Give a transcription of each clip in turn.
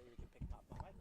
sure you can pick them up on mic.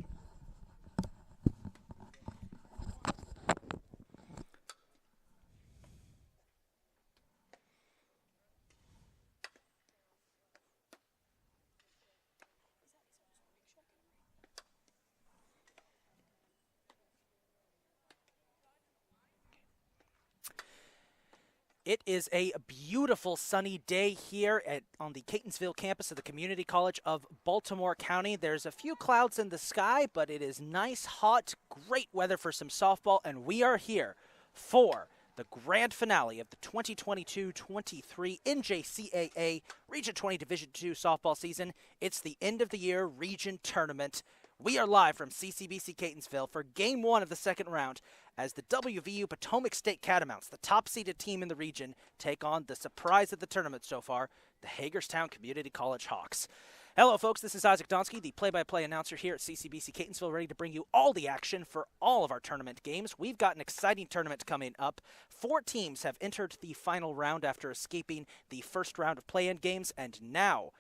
It is a beautiful sunny day here on the Catonsville campus of the Community College of Baltimore County. There's a few clouds in the sky, but it is nice, hot, great weather for some softball, and we are here for the grand finale of the 2022-23 NJCAA Region 20 Division II softball season. It's the end of the year region tournament. We are live from CCBC Catonsville for Game 1 of the second round as the WVU Potomac State Catamounts, the top-seeded team in the region, take on the surprise of the tournament so far, the Hagerstown Community College Hawks. Hello, folks. This is Isaac Donsky, the play-by-play announcer here at CCBC Catonsville, ready to bring you all the action for all of our tournament games. We've got an exciting tournament coming up. 4 teams have entered the final round after escaping the first round of play-in games, and now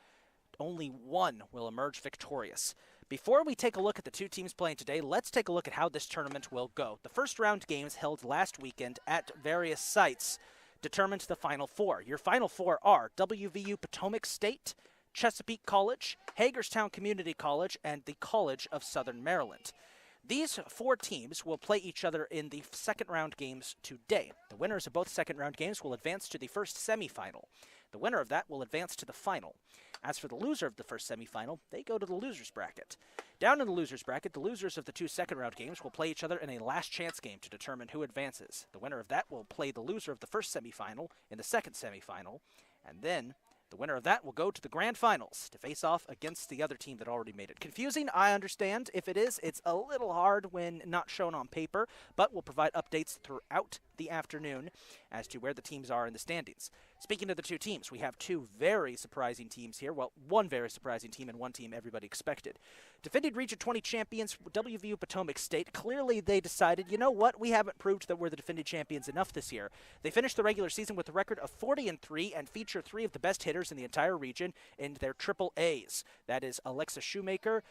only one will emerge victorious. Before we take a look at the 2 teams playing today, let's take a look at how this tournament will go. The first round games held last weekend at various sites determined the Final 4. Your Final 4 are WVU Potomac State, Chesapeake College, Hagerstown Community College, and the College of Southern Maryland. These 4 teams will play each other in the second round games today. The winners of both second round games will advance to the first semifinal. The winner of that will advance to the final. As for the loser of the first semifinal, they go to the losers bracket. Down in the losers bracket, the losers of the 2 second round games will play each other in a last chance game to determine who advances. The winner of that will play the loser of the first semifinal in the second semifinal, and then the winner of that will go to the grand finals to face off against the other team that already made it. Confusing, I understand. If it is, it's a little hard when not shown on paper, but we'll provide updates throughout the afternoon as to where the teams are in the standings. Speaking of the 2 teams, we have 2 very surprising teams here. Well, one very surprising team and one team everybody expected. Defending Region 20 champions, WVU Potomac State, clearly they decided, you know what, we haven't proved that we're the defending champions enough this year. They finished the regular season with a record of 40-3 and feature 3 of the best hitters in the entire region in their triple A's. That is Alexa Shoemaker,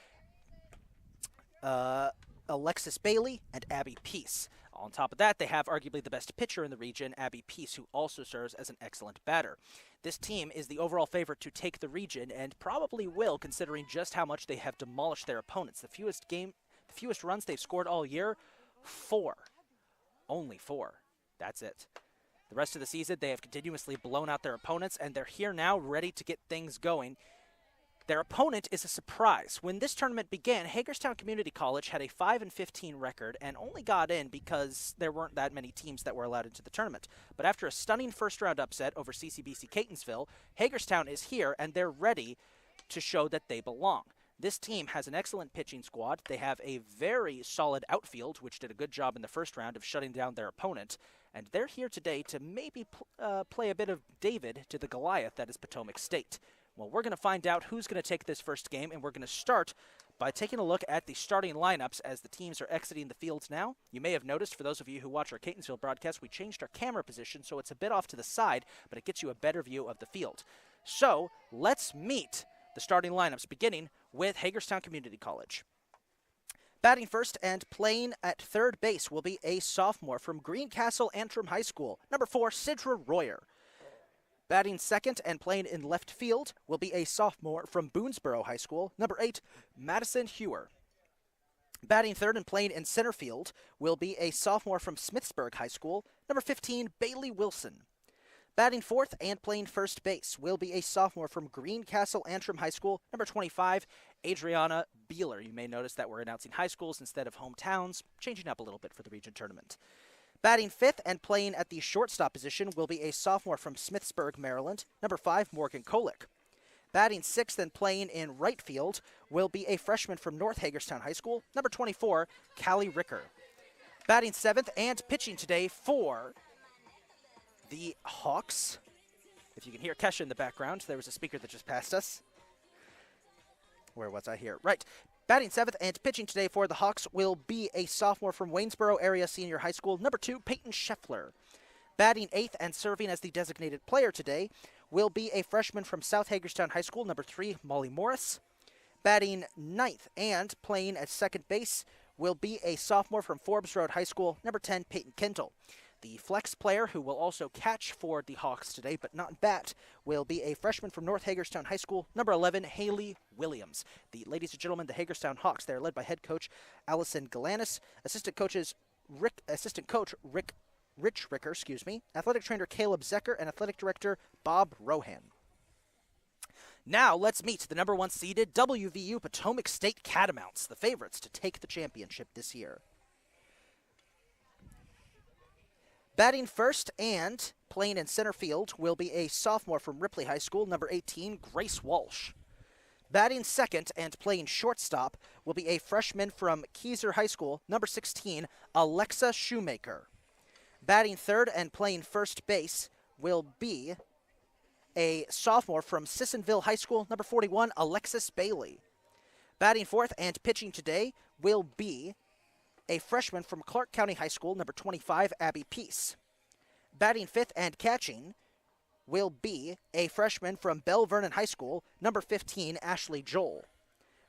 Alexis Bailey, and Abby Peace. On top of that, they have arguably the best pitcher in the region, Abby Peace, who also serves as an excellent batter. This team is the overall favorite to take the region and probably will, considering just how much they have demolished their opponents. The fewest runs they've scored all year, 4. Only 4. That's it. The rest of the season, they have continuously blown out their opponents, and they're here now ready to get things going. Their opponent is a surprise. When this tournament began, Hagerstown Community College had a 5-15 record and only got in because there weren't that many teams that were allowed into the tournament. But after a stunning first-round upset over CCBC Catonsville, Hagerstown is here and they're ready to show that they belong. This team has an excellent pitching squad. They have a very solid outfield, which did a good job in the first round of shutting down their opponent. And they're here today to maybe play a bit of David to the Goliath that is Potomac State. Well, we're going to find out who's going to take this first game, and we're going to start by taking a look at the starting lineups as the teams are exiting the fields now. You may have noticed, for those of you who watch our Catonsville broadcast, we changed our camera position, so it's a bit off to the side, but it gets you a better view of the field. So let's meet the starting lineups, beginning with Hagerstown Community College. Batting first and playing at third base will be a sophomore from Greencastle Antrim High School, number 4, Sidra Royer. Batting second and playing in left field will be a sophomore from Boonesboro High School, number 8, Madison Hewer. Batting third and playing in center field will be a sophomore from Smithsburg High School, number 15, Bailey Wilson. Batting fourth and playing first base will be a sophomore from Greencastle Antrim High School, number 25, Adriana Beeler. You may notice that we're announcing high schools instead of hometowns, changing up a little bit for the region tournament. Batting fifth and playing at the shortstop position will be a sophomore from Smithsburg, Maryland, number 5, Morgan Kolick. Batting sixth and playing in right field will be a freshman from North Hagerstown High School, number 24, Callie Ricker. Batting seventh and pitching today for the Hawks. If you can hear Kesha in the background, there was a speaker that just passed us. Where was I here? Right. Batting seventh and pitching today for the Hawks will be a sophomore from Waynesboro Area Senior High School, number 2, Peyton Scheffler. Batting eighth and serving as the designated player today will be a freshman from South Hagerstown High School, number 3, Molly Morris. Batting ninth and playing at second base will be a sophomore from Forbes Road High School, number 10, Peyton Kendall. The flex player, who will also catch for the Hawks today, but not bat, will be a freshman from North Hagerstown High School, number 11, Haley Williams. Ladies and gentlemen, the Hagerstown Hawks, they are led by head coach Allison Galanis, assistant coach Rich Ricker, athletic trainer Caleb Zecker, and athletic director Bob Rohan. Now let's meet the number 1 seeded WVU Potomac State Catamounts, the favorites to take the championship this year. Batting first and playing in center field will be a sophomore from Ripley High School, number 18, Grace Walsh. Batting second and playing shortstop will be a freshman from Keyser High School, number 16, Alexa Shoemaker. Batting third and playing first base will be a sophomore from Sissonville High School, number 41, Alexis Bailey. Batting fourth and pitching today will be a freshman from Clark County High School, number 25, Abby Peace. Batting fifth and catching will be a freshman from Bell Vernon High School, number 15, Ashley Joel.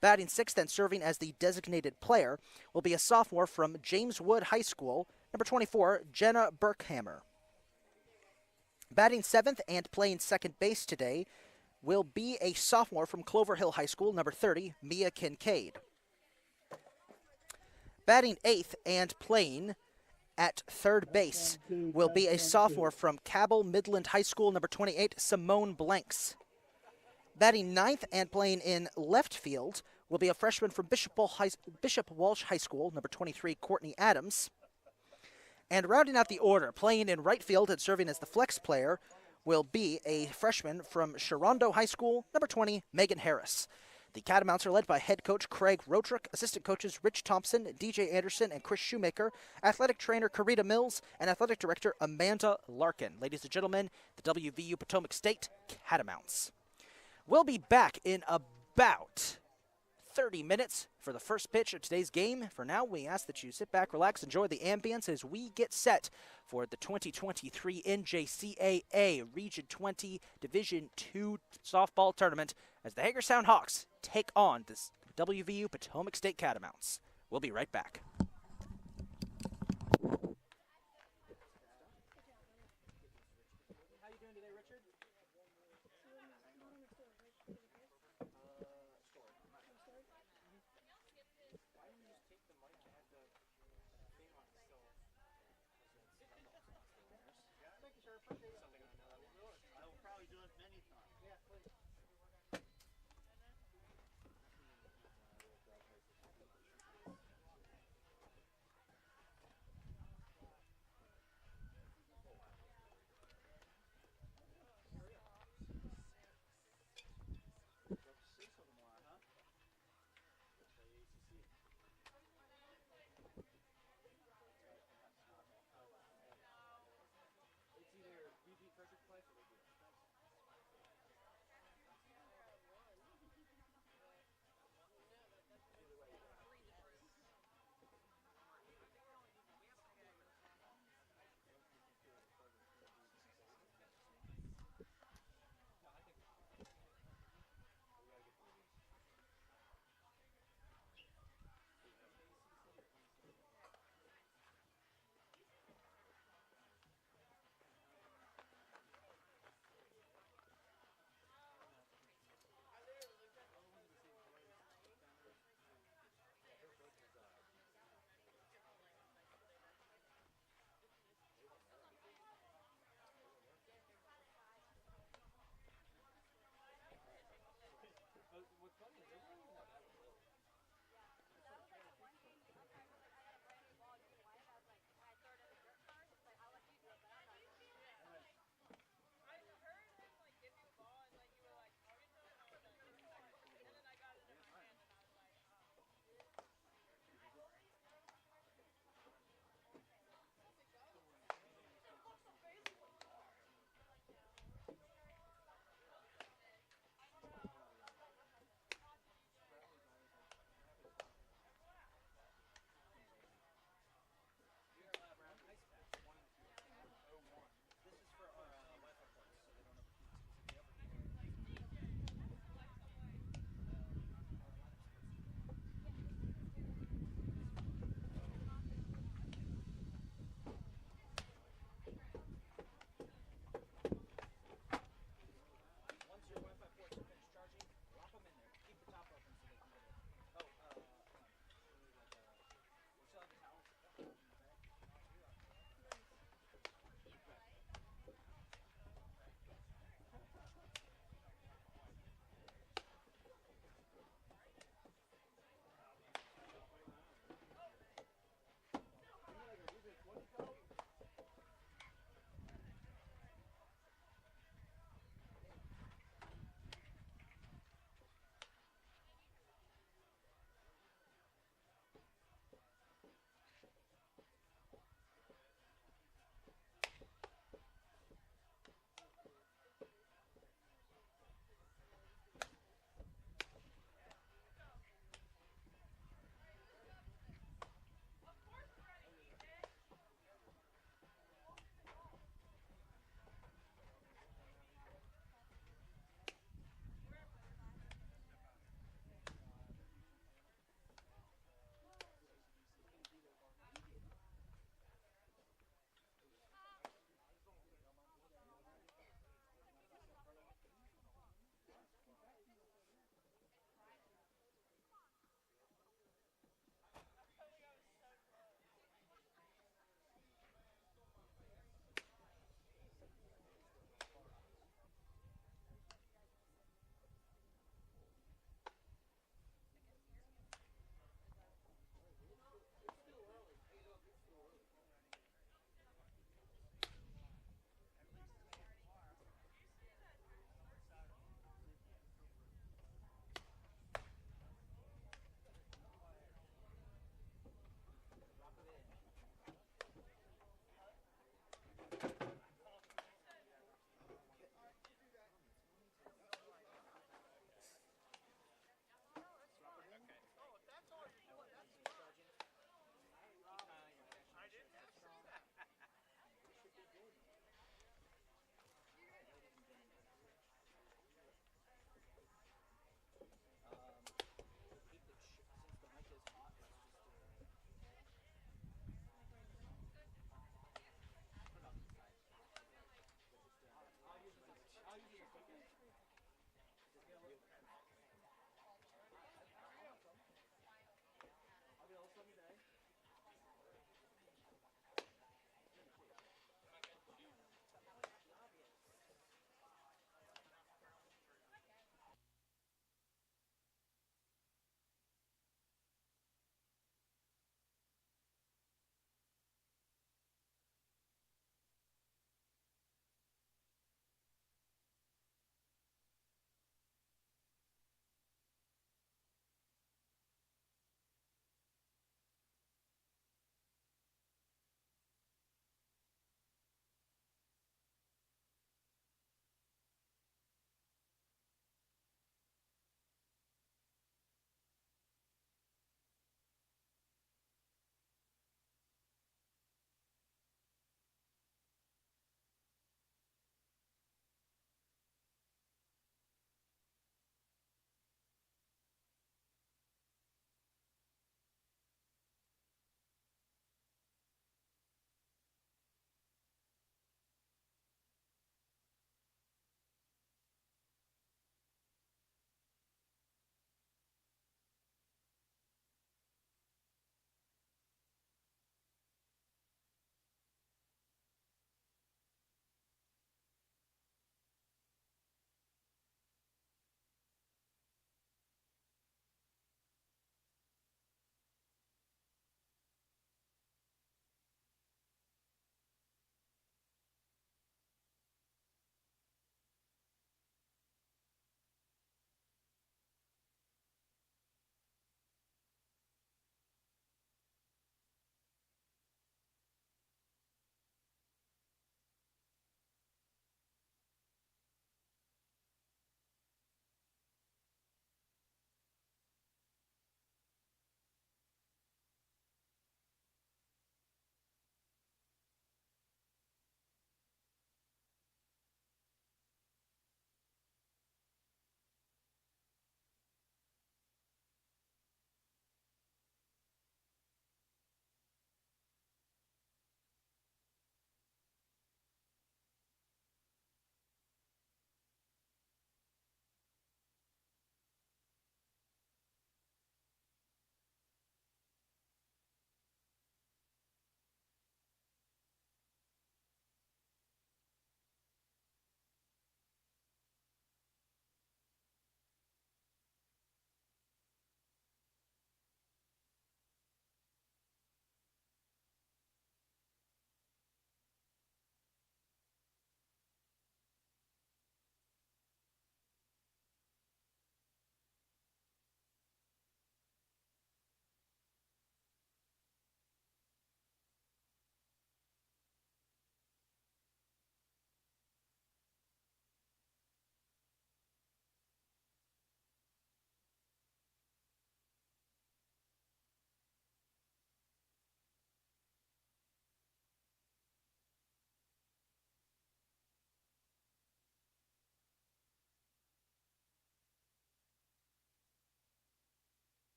Batting sixth and serving as the designated player will be a sophomore from James Wood High School, number 24, Jenna Burkhammer. Batting seventh and playing second base today will be a sophomore from Clover Hill High School, number 30, Mia Kincaid. Batting eighth and playing at third base will be a sophomore from Cabell Midland High School, number 28, Simone Blanks. Batting ninth and playing in left field will be a freshman from Bishop Walsh High School, number 23, Courtney Adams. And rounding out the order, playing in right field and serving as the flex player will be a freshman from Sharondo High School, number 20, Megan Harris. The Catamounts are led by head coach Craig Rotrick, assistant coaches Rich Thompson, DJ Anderson, and Chris Shoemaker, athletic trainer Karita Mills, and athletic director Amanda Larkin. Ladies and gentlemen, the WVU Potomac State Catamounts. We'll be back in about 30 minutes for the first pitch of today's game. For now, we ask that you sit back, relax, enjoy the ambience as we get set for the 2023 NJCAA Region 20 Division II softball tournament as the Hagerstown Hawks take on this WVU Potomac State Catamounts. We'll be right back. How you doing today, Richard? I will probably do it many times. Yeah, please.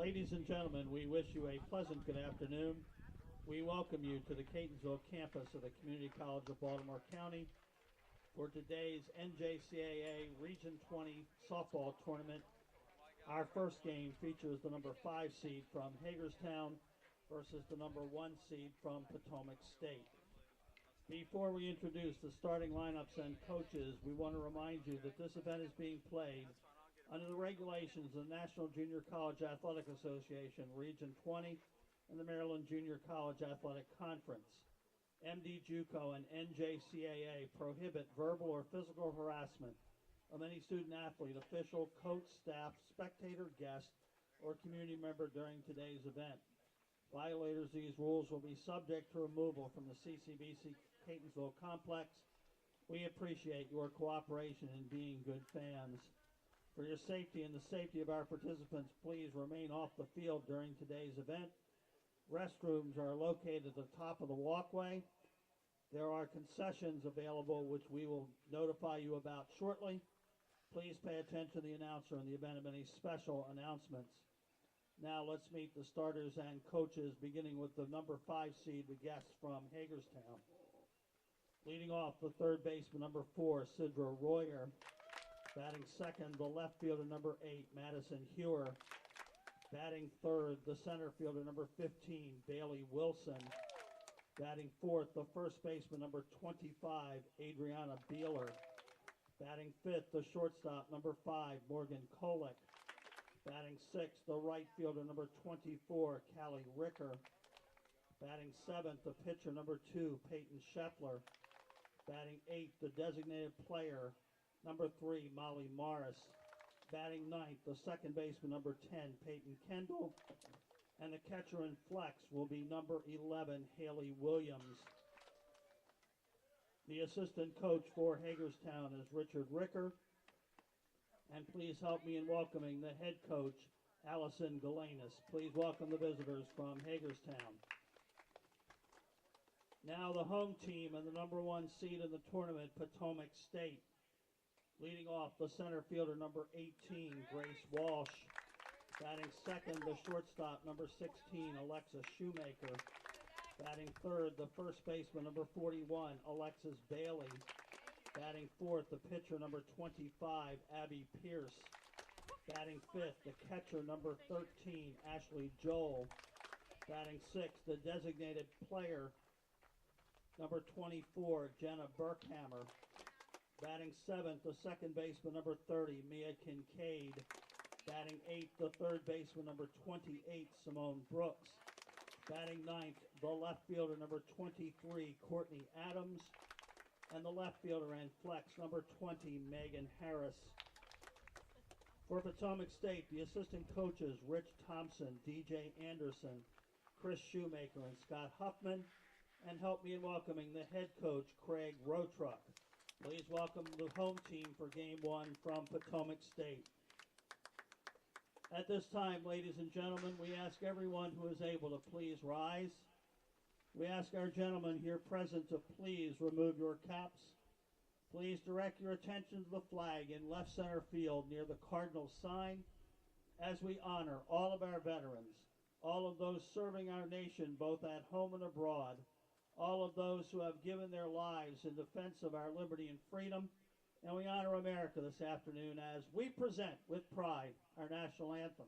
Ladies and gentlemen, we wish you a pleasant good afternoon. We welcome you to the Catonsville campus of the Community College of Baltimore County for today's NJCAA Region 20 softball tournament. Our first game features the number 5 seed from Hagerstown versus the number 1 seed from Potomac State. Before we introduce the starting lineups and coaches, we want to remind you that this event is being played under the regulations of the National Junior College Athletic Association, Region 20, and the Maryland Junior College Athletic Conference. MD JUCO and NJCAA prohibit verbal or physical harassment of any student athlete, official, coach, staff, spectator, guest, or community member during today's event. Violators of these rules will be subject to removal from the CCBC Catonsville complex. We appreciate your cooperation in being good fans. For your safety and the safety of our participants, please remain off the field during today's event. Restrooms are located at the top of the walkway. There are concessions available, which we will notify you about shortly. Please pay attention to the announcer in the event of any special announcements. Now let's meet the starters and coaches, beginning with the number 5 seed, the guests from Hagerstown. Leading off, the third baseman, number 4, Sidra Royer. Batting second, the left fielder, number 8, Madison Hewer. Batting third, the center fielder, number 15, Bailey Wilson. Batting fourth, the first baseman, number 25, Adriana Beeler. Batting fifth, the shortstop, number 5, Morgan Kolick. Batting sixth, the right fielder, number 24, Callie Ricker. Batting seventh, the pitcher, number 2, Peyton Scheffler. Batting eighth, the designated player, number 3, Molly Morris. Batting ninth, the second baseman, number 10, Peyton Kendall. And the catcher in flex will be number 11, Haley Williams. The assistant coach for Hagerstown is Richard Ricker. And please help me in welcoming the head coach, Allison Galanis. Please welcome the visitors from Hagerstown. Now the home team and the number 1 seed in the tournament, Potomac State. Leading off, the center fielder, number 18, Grace Walsh. Batting second, the shortstop, number 16, Alexa Shoemaker. Batting third, the first baseman, number 41, Alexis Bailey. Batting fourth, the pitcher, number 25, Abby Pierce. Batting fifth, the catcher, number 13, Ashley Joel. Batting sixth, the designated player, number 24, Jenna Burkhammer. Batting seventh, the second baseman, number 30, Mia Kincaid. Batting eighth, the third baseman, number 28, Simone Brooks. Batting ninth, the left fielder, number 23, Courtney Adams. And the left fielder and flex, number 20, Megan Harris. For Potomac State, the assistant coaches, Rich Thompson, DJ Anderson, Chris Shoemaker, and Scott Huffman. And help me in welcoming the head coach, Craig Rotruck. Please welcome the home team for Game 1 from Potomac State. At this time, ladies and gentlemen, we ask everyone who is able to please rise. We ask our gentlemen here present to please remove your caps. Please direct your attention to the flag in left center field near the Cardinal sign as we honor all of our veterans, all of those serving our nation both at home and abroad, all of those who have given their lives in defense of our liberty and freedom, and we honor America this afternoon as we present with pride our national anthem.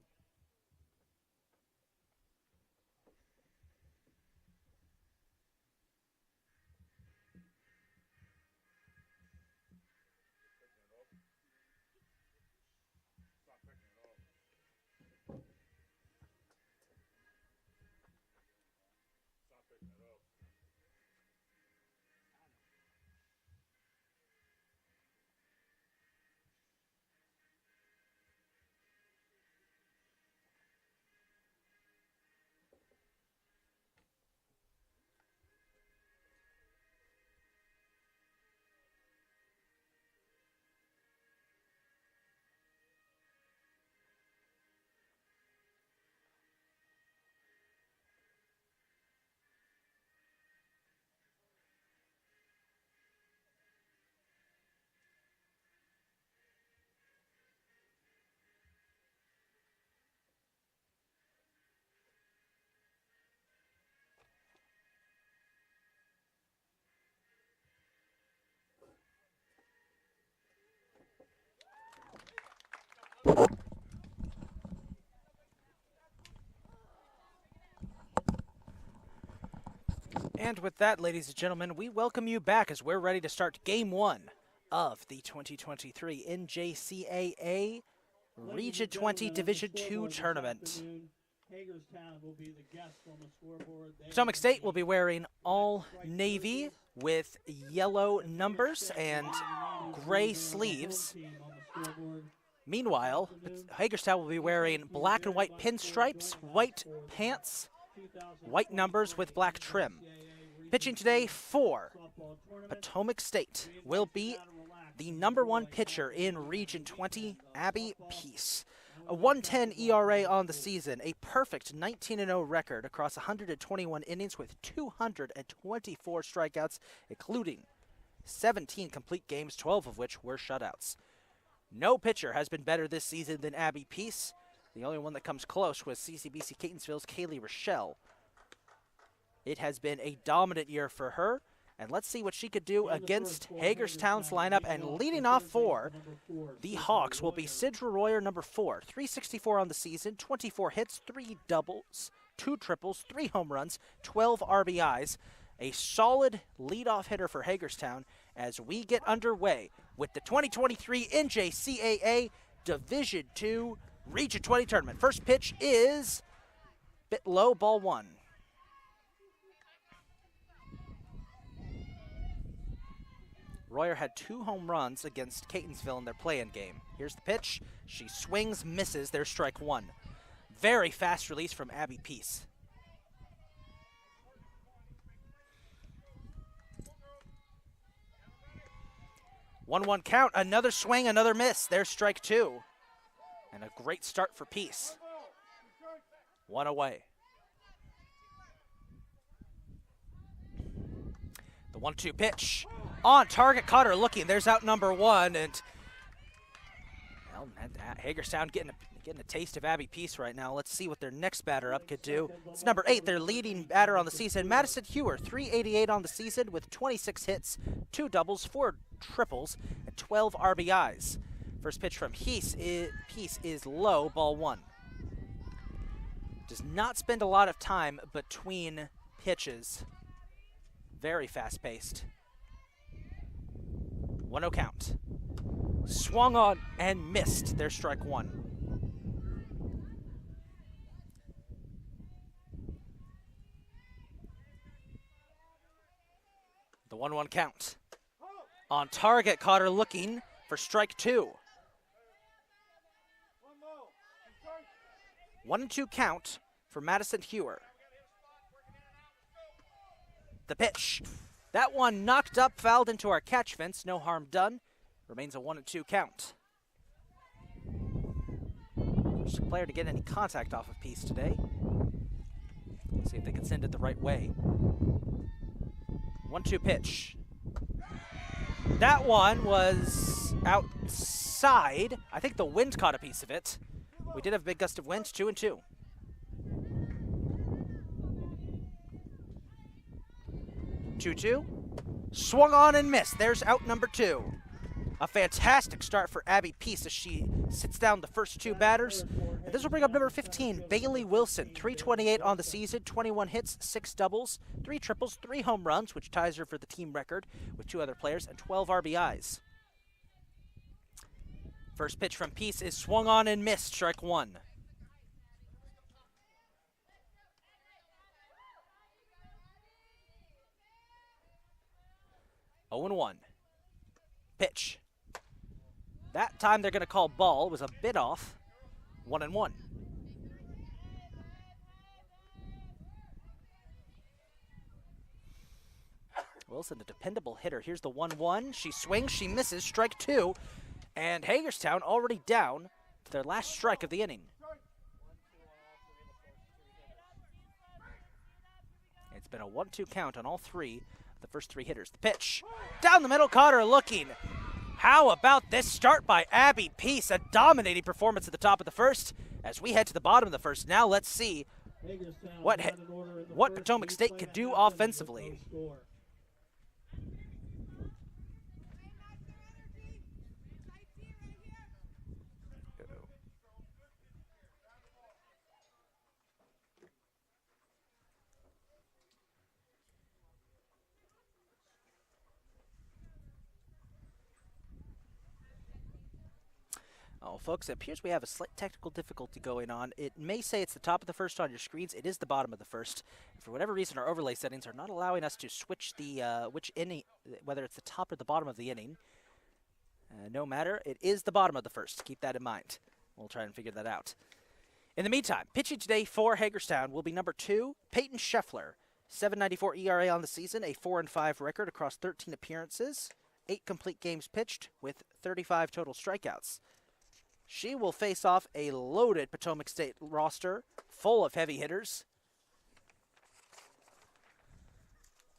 And with that, ladies and gentlemen, we welcome you back as we're ready to start Game 1 of the 2023 NJCAA Region 20 Division II Tournament. Hagerstown will be the guest on the scoreboard. Potomac State will be wearing all navy with yellow numbers and gray sleeves. Meanwhile, Hagerstown will be wearing black and white pinstripes, white pants, white numbers with black trim. Pitching today for Potomac State will be the #1 pitcher in Region 20, Abby Peace. A 1.10 ERA on the season, a perfect 19-0 record across 121 innings with 224 strikeouts, including 17 complete games, 12 of which were shutouts. No pitcher has been better this season than Abby Peace. The only one that comes close was CCBC Catonsville's Kaylee Rochelle. It has been a dominant year for her, and let's see what she could do against Hagerstown's lineup. And leading off for the Hawks will be Sidra Royer, #4, 364 on the season, 24 hits, 3 doubles, 2 triples, 3 home runs, 12 RBIs. A solid leadoff hitter for Hagerstown as we get underway with the 2023 NJCAA Division II Region 20 Tournament. First pitch is a bit low, ball 1. Royer had 2 home runs against Catonsville in their play-in game. Here's the pitch. She swings, misses. There's strike 1. Very fast release from Abby Peace. One count. Another swing, another miss. There's strike 2. And a great start for Peace. 1 away. The 1-2 pitch. On target, caught her looking. There's out #1, and well, Hagerstown getting a taste of Abby Peace right now. Let's see what their next batter up could do. It's #8, their leading batter on the season, Madison Hewer, 388 on the season with 26 hits, 2 doubles, 4 triples, and 12 RBIs. First pitch from Peace is low, ball 1. Does not spend a lot of time between pitches. Very fast-paced. 1-0 count. Swung on and missed. There's strike 1. The 1-1 count. On target, caught her looking for strike 2. 1-2 count for Madison Hewer. The pitch. That one knocked up, fouled into our catch fence. No harm done. Remains a 1-2 count. First player to get any contact off of Peace today. See if they can send it the right way. 1-2 pitch. That one was outside. I think the wind caught a piece of it. We did have a big gust of wind, 2-2. 2-2. Swung on and missed. There's out #2. A fantastic start for Abby Peace as she sits down the first 2 batters. And this will bring up #15, Bailey Wilson, 328 on the season, 21 hits, 6 doubles, 3 triples, 3 home runs, which ties her for the team record with 2 other players, and 12 RBIs. First pitch from Peace is swung on and missed, strike 1. Oh, 0-1. Pitch. That time they're going to call ball. It was a bit off. 1-1. Wilson, a dependable hitter. Here's the 1-1. She swings, she misses, strike 2. And Hagerstown already down to their last strike of the inning. It's been a 1-2 count on all 3 of the first 3 hitters. The pitch. Down the middle, caught her looking. How about this start by Abby Peace? A dominating performance at the top of the first as we head to the bottom of the first. Now let's see what Potomac State could do offensively. Oh, folks, it appears we have a slight technical difficulty going on. It may say it's the top of the first on your screens. It is the bottom of the first. For whatever reason, our overlay settings are not allowing us to switch the which inning, whether it's the top or the bottom of the inning. No matter, it is the bottom of the first. Keep that in mind. We'll try and figure that out. In the meantime, pitching today for Hagerstown will be number 2, Peyton Scheffler. 7.94 ERA on the season, a 4-5 record across 13 appearances, 8 complete games pitched with 35 total strikeouts. She will face off a loaded Potomac State roster full of heavy hitters.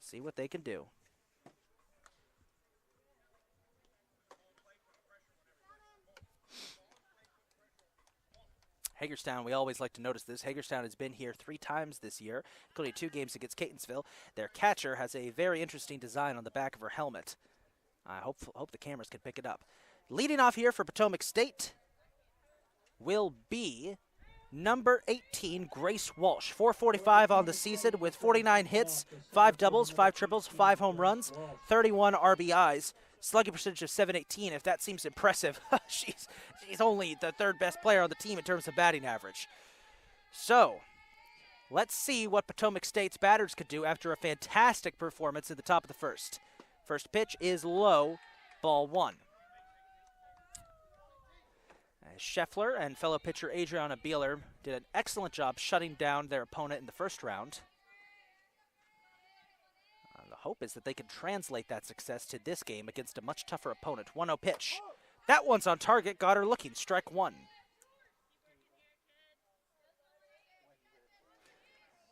See what they can do. Hagerstown, we always like to notice this. Hagerstown has been here 3 times this year, including 2 games against Catonsville. Their catcher has a very interesting design on the back of her helmet. I hope the cameras can pick it up. Leading off here for Potomac State will be number 18, Grace Walsh. 445 on the season with 49 hits, 5 doubles, 5 triples, 5 home runs, 31 RBIs. Slugging percentage of .718, if that seems impressive. she's only the 3rd best player on the team in terms of batting average. So, let's see what Potomac State's batters could do after a fantastic performance at the top of the first. First pitch is low, ball 1. Scheffler and fellow pitcher Adriana Beeler did an excellent job shutting down their opponent in the first round. The hope is that they can translate that success to this game against a much tougher opponent. 1-0 pitch. That one's on target, got her looking. Strike 1.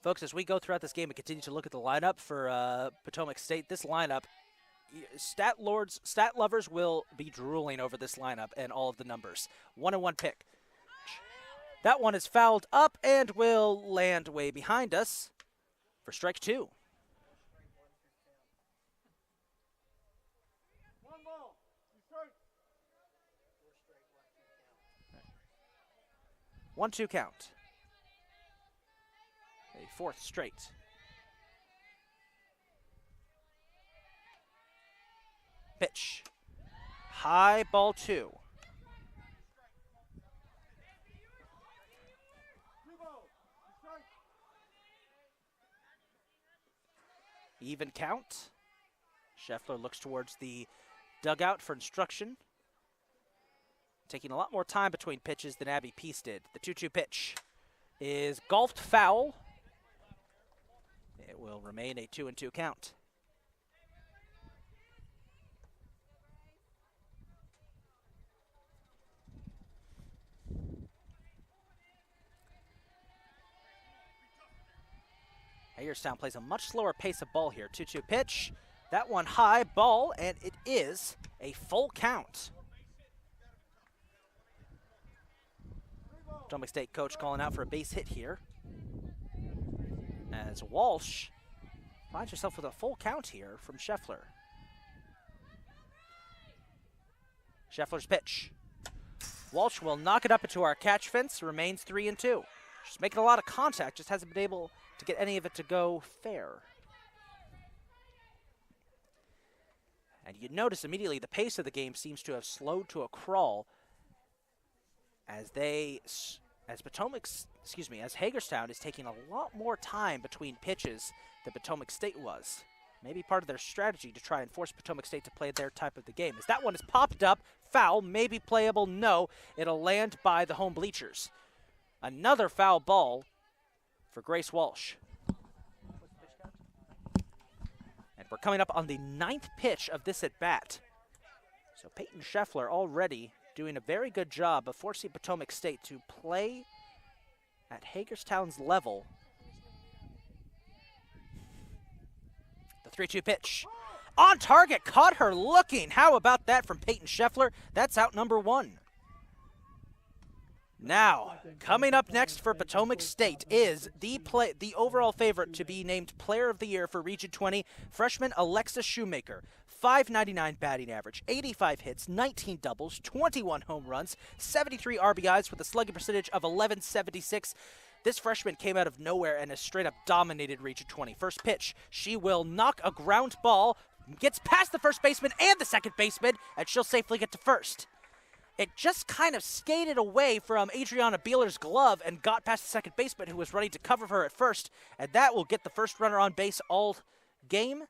Folks, as we go throughout this game and continue to look at the lineup for Potomac State, this lineup, stat lovers will be drooling over this lineup and all of the numbers. 1-1 pick. That one is fouled up and will land way behind us for strike 2. 1-2 count. A 4th straight. Pitch. High, ball 2. Even count. Scheffler looks towards the dugout for instruction. Taking a lot more time between pitches than Abby Peace did. The 2-2 pitch is golfed foul. It will remain a 2-2 count. Hagerstown plays a much slower pace of ball here. 2-2 pitch. That one high, ball, and it is a full count. Potomac State coach calling out for a base hit here. As Walsh finds herself with a full count here from Scheffler. Scheffler's pitch. Walsh will knock it up into our catch fence, remains 3-2. She's making a lot of contact, just hasn't been able to get any of it to go fair. And you notice immediately the pace of the game seems to have slowed to a crawl as Hagerstown is taking a lot more time between pitches than Potomac State was. Maybe part of their strategy to try and force Potomac State to play their type of the game. As that one is popped up, foul, maybe playable, no. It'll land by the home bleachers. Another foul ball for Grace Walsh. And we're coming up on the 9th pitch of this at-bat. So Peyton Scheffler already doing a very good job of forcing Potomac State to play at Hagerstown's level. The 3-2 pitch. On target, caught her looking. How about that from Peyton Scheffler? That's out number 1. Now, coming up next for Potomac State is the overall favorite to be named Player of the Year for Region 20, freshman Alexa Shoemaker. .599 batting average, 85 hits, 19 doubles, 21 home runs, 73 RBIs with a slugging percentage of .1176. This freshman came out of nowhere and has straight up dominated Region 20. First pitch, she will knock a ground ball, gets past the first baseman and the second baseman, and she'll safely get to first. It just kind of skated away from Adriana Beeler's glove and got past the second baseman, who was ready to cover her at first, and that will get the first runner on base all game.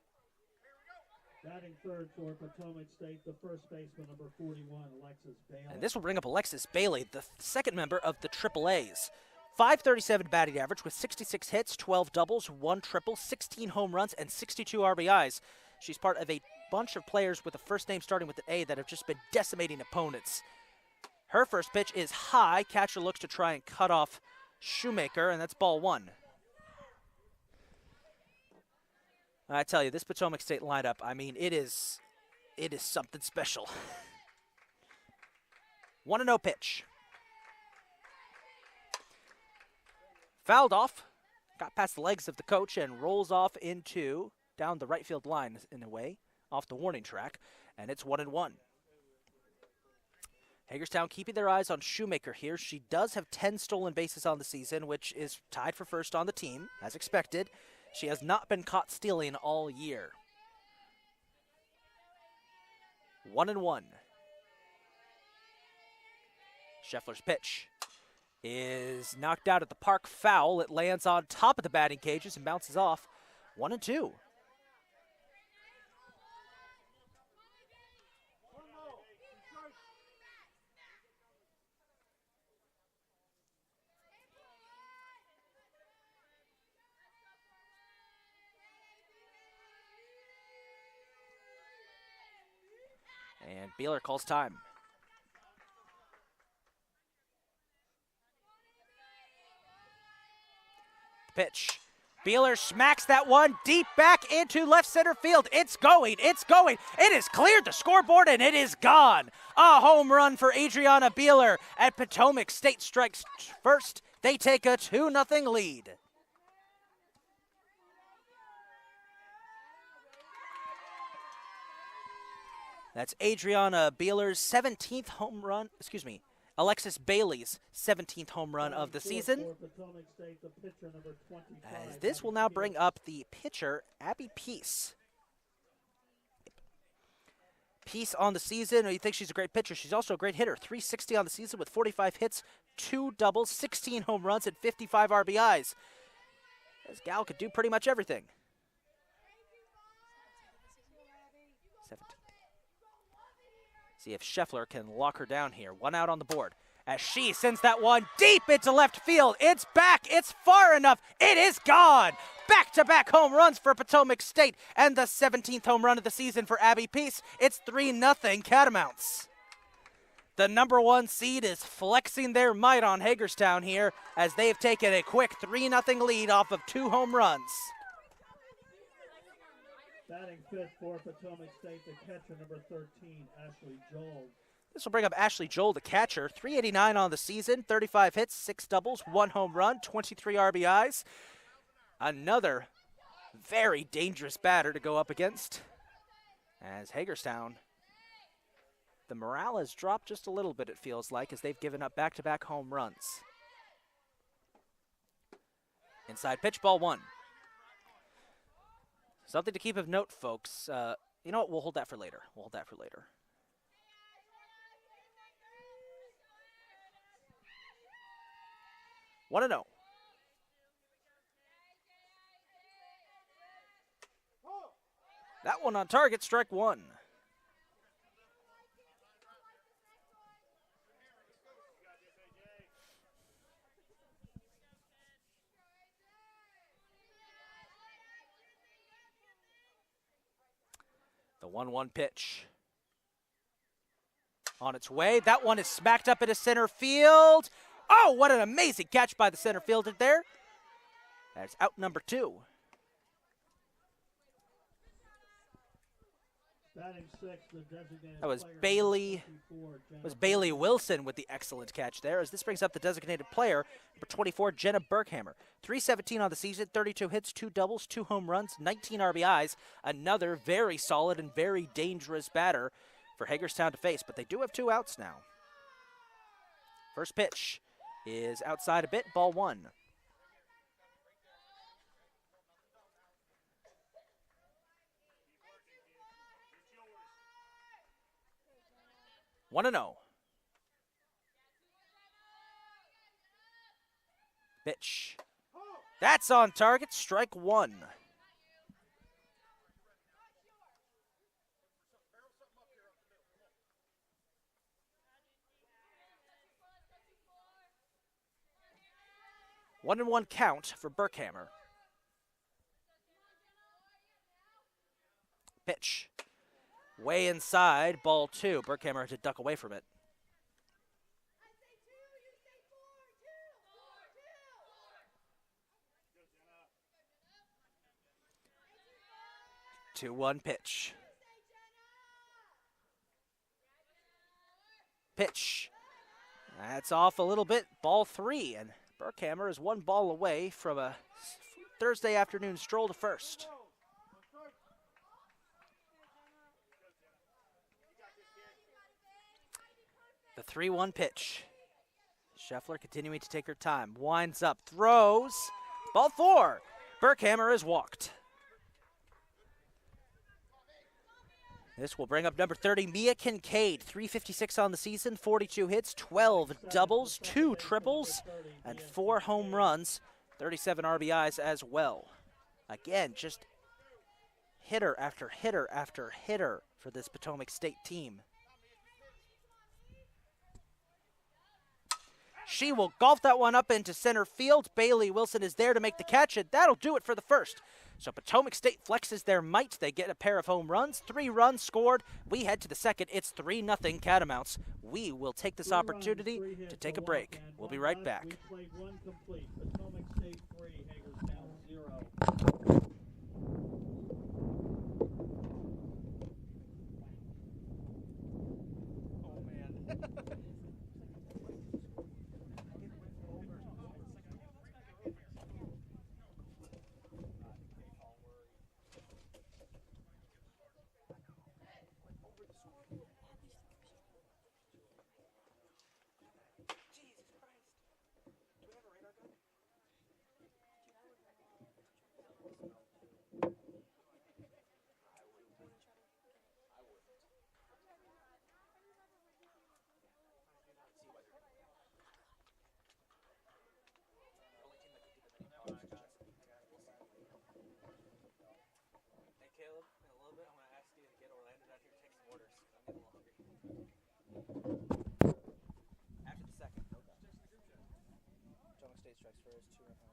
Batting third for Potomac State, the first baseman, number 41, Alexis Bailey. And this will bring up Alexis Bailey, the second member of the AAAs. 537 batting average with 66 hits, 12 doubles, 1 triple, 16 home runs, and 62 RBIs. She's part of a bunch of players with a first name starting with an A that have just been decimating opponents. Her first pitch is high. Catcher looks to try and cut off Shoemaker, and that's ball 1. I tell you, this Potomac State lineup, I mean, it is something special. 1-0 pitch. Fouled off, got past the legs of the coach and rolls off into down the right field line in a way, off the warning track, and it's 1-1. Hagerstown keeping their eyes on Shoemaker here. She does have 10 stolen bases on the season, which is tied for first on the team, as expected. She has not been caught stealing all year. 1-1. Scheffler's pitch is knocked out at the park foul. It lands on top of the batting cages and bounces off. 1-2. And Beeler calls time. Pitch. Beeler smacks that one deep back into left center field. It's going. It has cleared the scoreboard and it is gone. A home run for Adriana Beeler, and Potomac State strikes first. They take a 2-0 lead. That's Adriana Beeler's 17th home run, Alexis Bailey's 17th home run of the season. As this will now bring up the pitcher, Abby Peace. Peace on the season, you think she's a great pitcher. She's also a great hitter. 360 on the season with 45 hits, 2 doubles, 16 home runs, and 55 RBIs. This gal could do pretty much everything. 17. See if Scheffler can lock her down here. 1 out on the board as she sends that one deep into left field. It's back. It's far enough. It is gone. Back-to-back home runs for Potomac State and the 17th home run of the season for Abby Peace. It's 3-0 Catamounts. The number 1 seed is flexing their might on Hagerstown here as they've taken a quick 3-0 lead off of 2 home runs. Batting fifth for Potomac State, the catcher, number 13, Ashley Joel. This will bring up Ashley Joel, the catcher. 389 on the season, 35 hits, 6 doubles, 1 home run, 23 RBIs. Another very dangerous batter to go up against. As Hagerstown, the morale has dropped just a little bit, it feels like, as they've given up back-to-back home runs. Inside pitch, ball 1. Something to keep of note, folks. You know what? We'll hold that for later. 1-0. That one on target, strike 1. The 1-1 pitch. On its way. That one is smacked up into center field. Oh, what an amazing catch by the center fielder there. That's out number 2. That was Bailey. Bailey Wilson with the excellent catch there, as this brings up the designated player, number 24, Jenna Berghammer. 317 on the season, 32 hits, 2 doubles, 2 home runs, 19 RBIs. Another very solid and very dangerous batter for Hagerstown to face, but they do have 2 outs now. First pitch is outside a bit, ball 1. 1-0. Pitch. That's on target, strike one. One and one count for Berkhammer. Pitch. Way inside, ball two. Berkhammer had to duck away from it. Two one pitch. Pitch. That's off a little bit. Ball three, and Berkhammer is one ball away from a Thursday afternoon stroll to first. The 3-1 pitch. Scheffler continuing to take her time. Winds up, throws. Ball four. Berkhammer is walked. This will bring up number 30, Mia Kincaid. 356 on the season, 42 hits, 12 doubles, 2 triples, and 4 home runs. 37 RBIs as well. Again, just hitter after hitter after hitter for this Potomac State team. She will golf that one up into center field. Bailey Wilson is there to make the catch, and that'll do it for the first. So Potomac State flexes their might. They get a pair of home runs. 3 runs scored. We head to the second. It's 3-0 Catamounts. We will take this opportunity to take a break. We'll be right back. We played one complete. Potomac State 3, Hagerstown 0. Oh, man.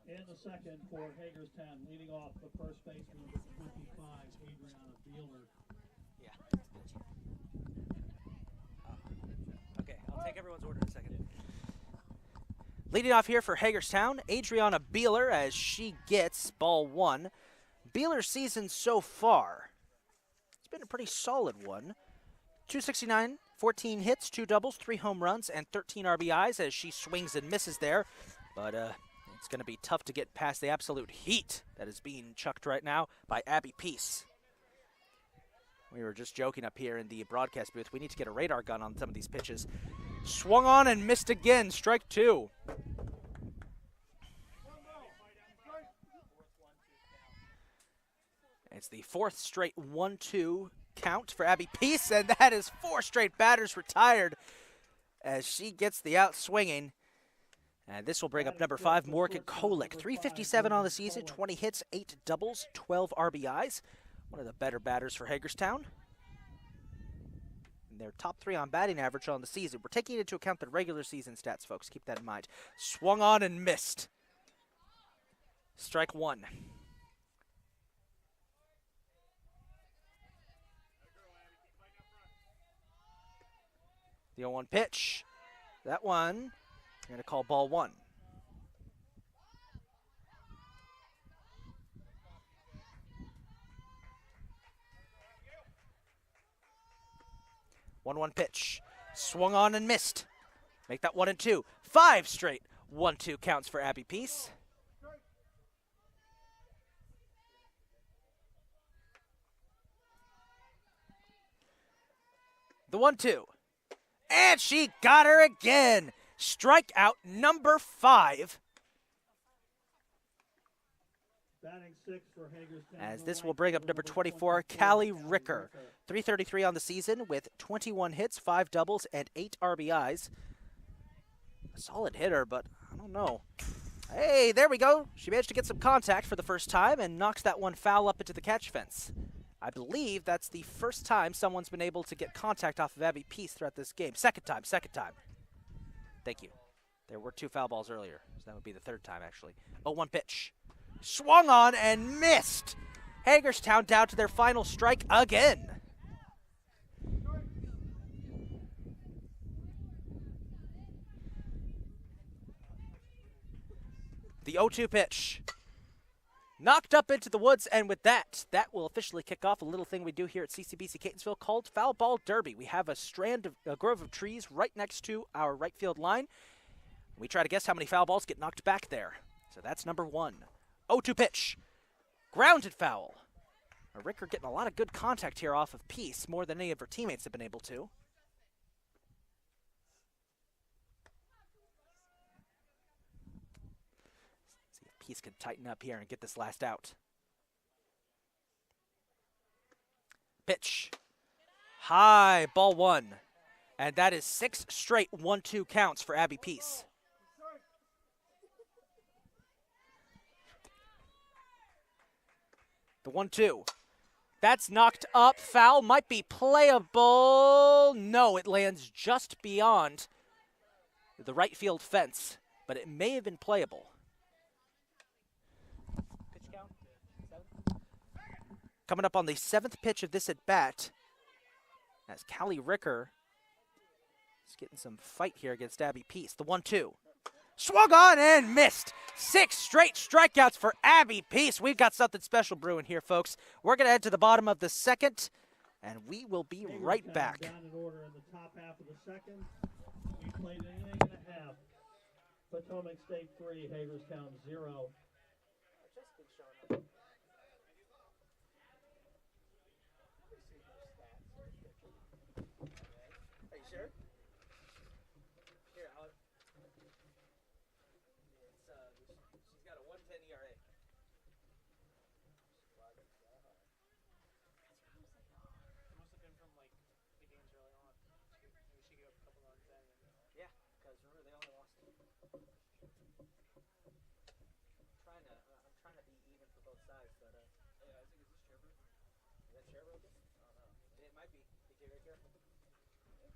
In the second for Hagerstown, leading off the first baseman, number 25, Adriana Beeler. Yeah. Okay, I'll take everyone's order in a second. Leading off here for Hagerstown, Adriana Beeler as she gets ball one. Beeler's season so far, it's been a pretty solid one. 269, 14 hits, 2 doubles, 3 home runs, and 13 RBIs as she swings and misses there. But it's going to be tough to get past the absolute heat that is being chucked right now by Abby Peace. We were just joking up here in the broadcast booth. We need to get a radar gun on some of these pitches. Swung on and missed again. Strike two. It's the 4th straight 1-2 count for Abby Peace, and that is 4 straight batters retired as she gets the out swinging. And this will bring up number 5, Morgan Kolick. 357 on the season, 20 hits, 8 doubles, 12 RBIs. One of the better batters for Hagerstown. And they're top 3 on batting average on the season. We're taking into account the regular season stats, folks. Keep that in mind. Swung on and missed. Strike one. The 0-1 pitch. That one, I'm going to call ball one. One pitch. Swung on and missed. Make that 1-2. 5 straight 1-2 counts for Abby Peace. The 1-2. And she got her again. Strikeout number 5. Batting 6 for Hagerstown. As this will bring up number 24, Callie Ricker. 333 on the season with 21 hits, 5 doubles, and 8 RBIs. A solid hitter, but I don't know. Hey, there we go. She managed to get some contact for the first time and knocks that one foul up into the catch fence. I believe that's the first time someone's been able to get contact off of Abby Peace throughout this game. Second time. Thank you. There were 2 foul balls earlier, so that would be the third time, actually. 0-1 pitch. Swung on and missed. Hagerstown down to their final strike again. The 0-2 pitch. Knocked up into the woods, and with that will officially kick off a little thing we do here at CCBC Catonsville called Foul Ball Derby. We have a grove of trees right next to our right field line. We try to guess how many foul balls get knocked back there. So that's number 1. 0-2 pitch. Grounded foul. Ricker getting a lot of good contact here off of Peace, more than any of her teammates have been able to. See if Peace can tighten up here and get this last out. Pitch. High, ball 1. And that is 6 straight 1-2 counts for Abby Peace. The 1-2. That's knocked up. Foul might be playable. No, it lands just beyond the right field fence, but it may have been playable. Pitch count? 7? Coming up on the 7th pitch of this at bat, as Callie Ricker is getting some fight here against Abby Peace. The 1-2. Swung on and missed. 6 straight strikeouts for Abby Peace. We've got something special brewing here, folks. We're going to head to the bottom of the 2nd, and we will be right back. Down in order in the top half of the 2nd. We played an inning and a half. Potomac State 3, Hagerstown 0. Are you sure? Here, she's got a 1.10 ERA. Yeah, because remember they only lost. I'm trying to be even for both sides, but yeah, I think it's this chair broken. Is that chair broken? Oh no, it might be. Be very careful. Yeah.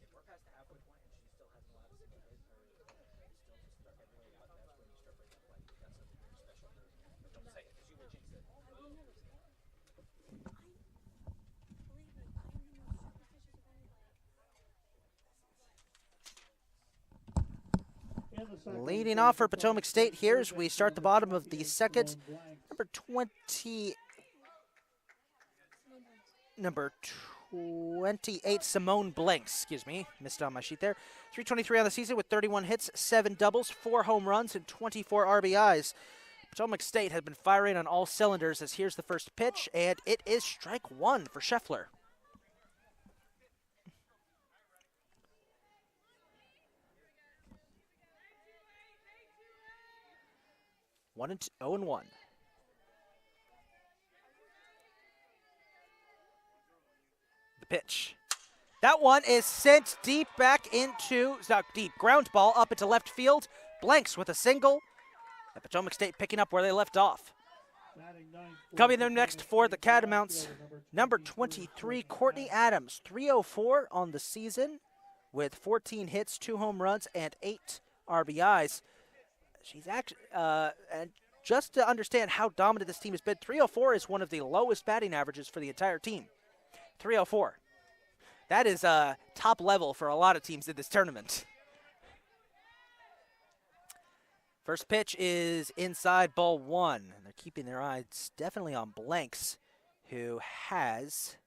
If we're past the halfway point and she still hasn't allowed a single hit, or still just struck everybody out, that's when you start breaking play. That's something very special. But don't say it, because you will jinx it. Leading off for Potomac State here as we start the bottom of the 2nd. Number 28, Simone Blanks, missed on my sheet there. 323 on the season with 31 hits, 7 doubles, 4 home runs, and 24 RBIs. Potomac State has been firing on all cylinders as here's the first pitch, and it is strike 1 for Scheffler. One and 0-1. The pitch. That one is sent deep back into, it's not deep, ground ball up into left field. Blanks with a single. And Potomac State picking up where they left off. Coming in next for the Catamounts, number 23, Courtney Adams, 304 on the season with 14 hits, 2 home runs, and 8 RBIs. She's actually, and just to understand how dominant this team has been, 304 is one of the lowest batting averages for the entire team. 304. That is top level for a lot of teams in this tournament. First pitch is inside, ball 1. And they're keeping their eyes definitely on Blanks, who has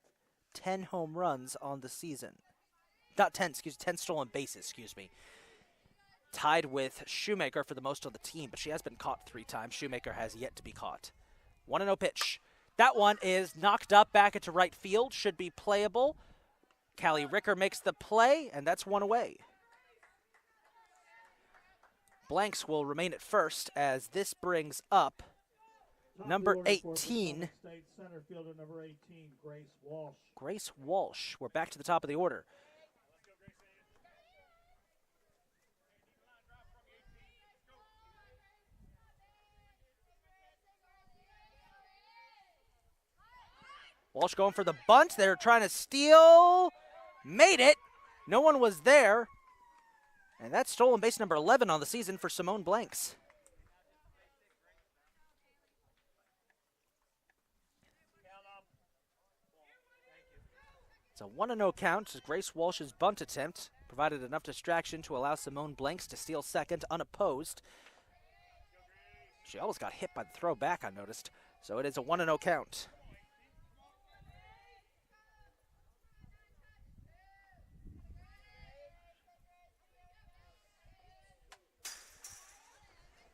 10 home runs on the season. Not 10, 10 stolen bases, Tied with Shoemaker for the most on the team, but she has been caught 3 times. Shoemaker has yet to be caught. 1-0 pitch. That one is knocked up back into right field. Should be playable. Callie Ricker makes the play, and that's 1 away. Blanks will remain at first as this brings up Top number of the order for 18. Potomac State center fielder number 18, Grace Walsh. Grace Walsh. We're back to the top of the order. Walsh going for the bunt. They're trying to steal. Made it. No one was there. And that's stolen base number 11 on the season for Simone Blanks. It's a 1-0 count as Grace Walsh's bunt attempt provided enough distraction to allow Simone Blanks to steal second unopposed. She almost got hit by the throw back, I noticed. So it is a 1-0 count.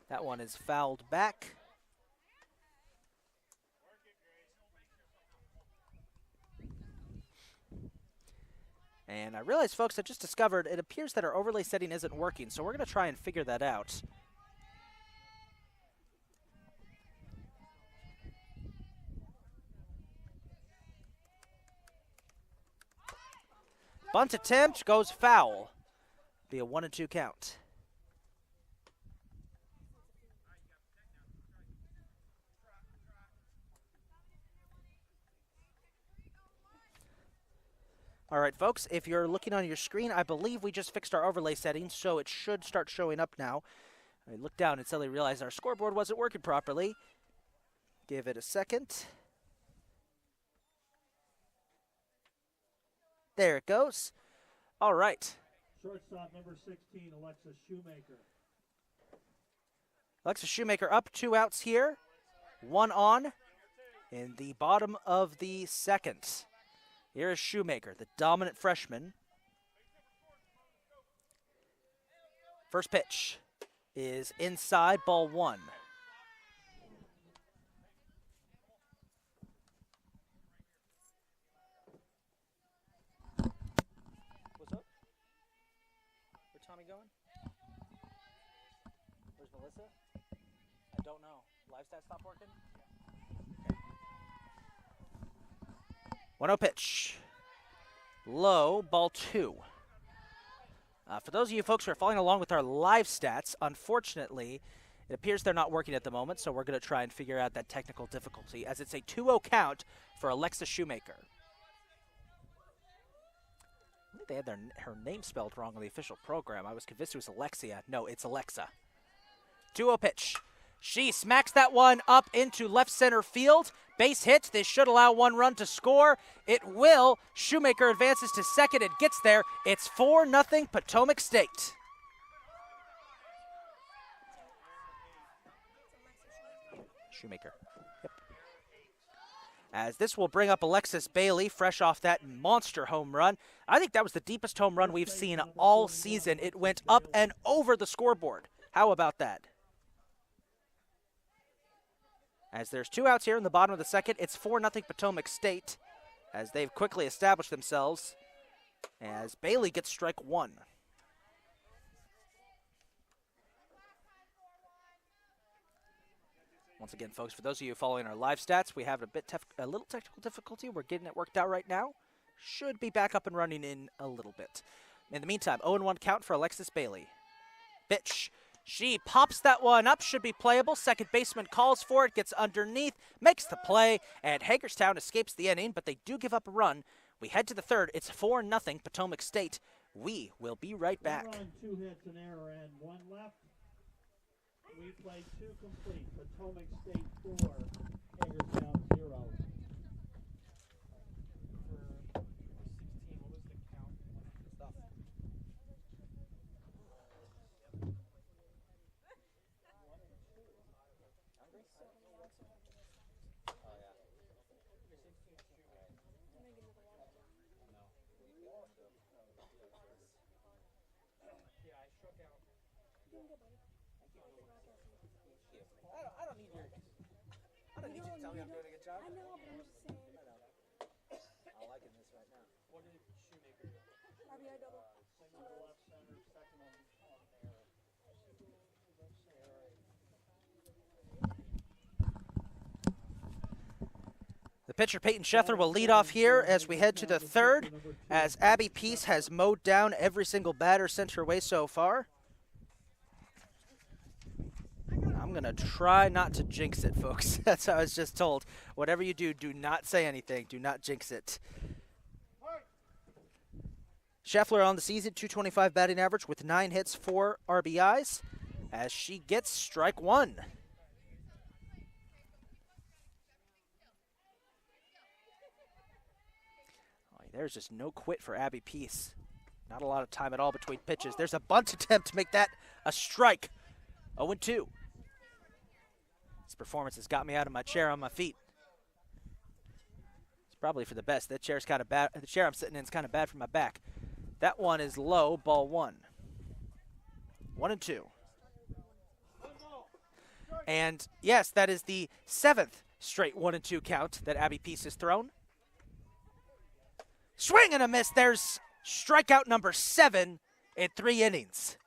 That one is fouled back. And I realize, folks, I just discovered it appears that our overlay setting isn't working, so we're going to try and figure that out. Bunt attempt goes foul. Be a 1-2 count. All right, folks, if you're looking on your screen, I believe we just fixed our overlay settings, so it should start showing up now. I looked down and suddenly realized our scoreboard wasn't working properly. Give it a second. There it goes. All right. Shortstop number 16, Alexis Shoemaker. Alexis Shoemaker up, 2 outs here. 1 on in the bottom of the second. Here is Shoemaker, the dominant freshman. First pitch is inside, ball 1. What's up? Where's Tommy going? Where's Melissa? I don't know. Live stats stop working? 1-0 pitch. Low, ball 2. For those of you folks who are following along with our live stats, unfortunately, it appears they're not working at the moment, so we're going to try and figure out that technical difficulty, as it's a 2-0 count for Alexa Shoemaker. I think they had her name spelled wrong on the official program. I was convinced it was Alexia. No, it's Alexa. 2-0 pitch. She smacks that one up into left center field. Base hit. This should allow 1 run to score. It will. Shoemaker advances to second. It gets there. It's 4-0 Potomac State. Shoemaker. Yep. As this will bring up Alexis Bailey, fresh off that monster home run. I think that was the deepest home run we've seen all season. It went up and over the scoreboard. How about that? As there's 2 outs here in the bottom of the second, it's 4-0 Potomac State as they've quickly established themselves as Bailey gets strike 1. Once again, folks, for those of you following our live stats, we have a little technical difficulty. We're getting it worked out right now. Should be back up and running in a little bit. In the meantime, 0-1 count for Alexis Bailey. Pitch. She pops that one up, should be playable. Second baseman calls for it, gets underneath, makes the play, and Hagerstown escapes the inning, but they do give up a run. We head to the third. It's 4-0 Potomac State. We will be right back. 1 run, 2 hits, an error, and 1 left. We played 2 complete. Potomac State 4, Hagerstown 0. I don't need you to tell me I'm doing a good job. I know, but I'm just saying. I know. I'm liking this right now. What did Shoemaker do? RBI double. Single to left center, second on error. Pitcher Peyton Scheffler will lead off here as we head to the third, as Abby Peace has mowed down every single batter sent her way so far. I'm going to try not to jinx it, folks. That's how I was just told. Whatever you do, do not say anything. Do not jinx it. Scheffler on the season, .225 batting average with 9 hits, 4 RBIs, as she gets strike one. Oh, there's just no quit for Abby Peace. Not a lot of time at all between pitches. There's a bunt attempt to make that a strike. 0-2. This performance has got me out of my chair on my feet. It's probably for the best. That chair's kind of bad. The chair I'm sitting in is kind of bad for my back. That one is low, ball 1. 1-2. And yes, that is the 7th straight 1-2 count that Abby Peace has thrown. Swing and a miss. There's strikeout number 7 in 3 innings.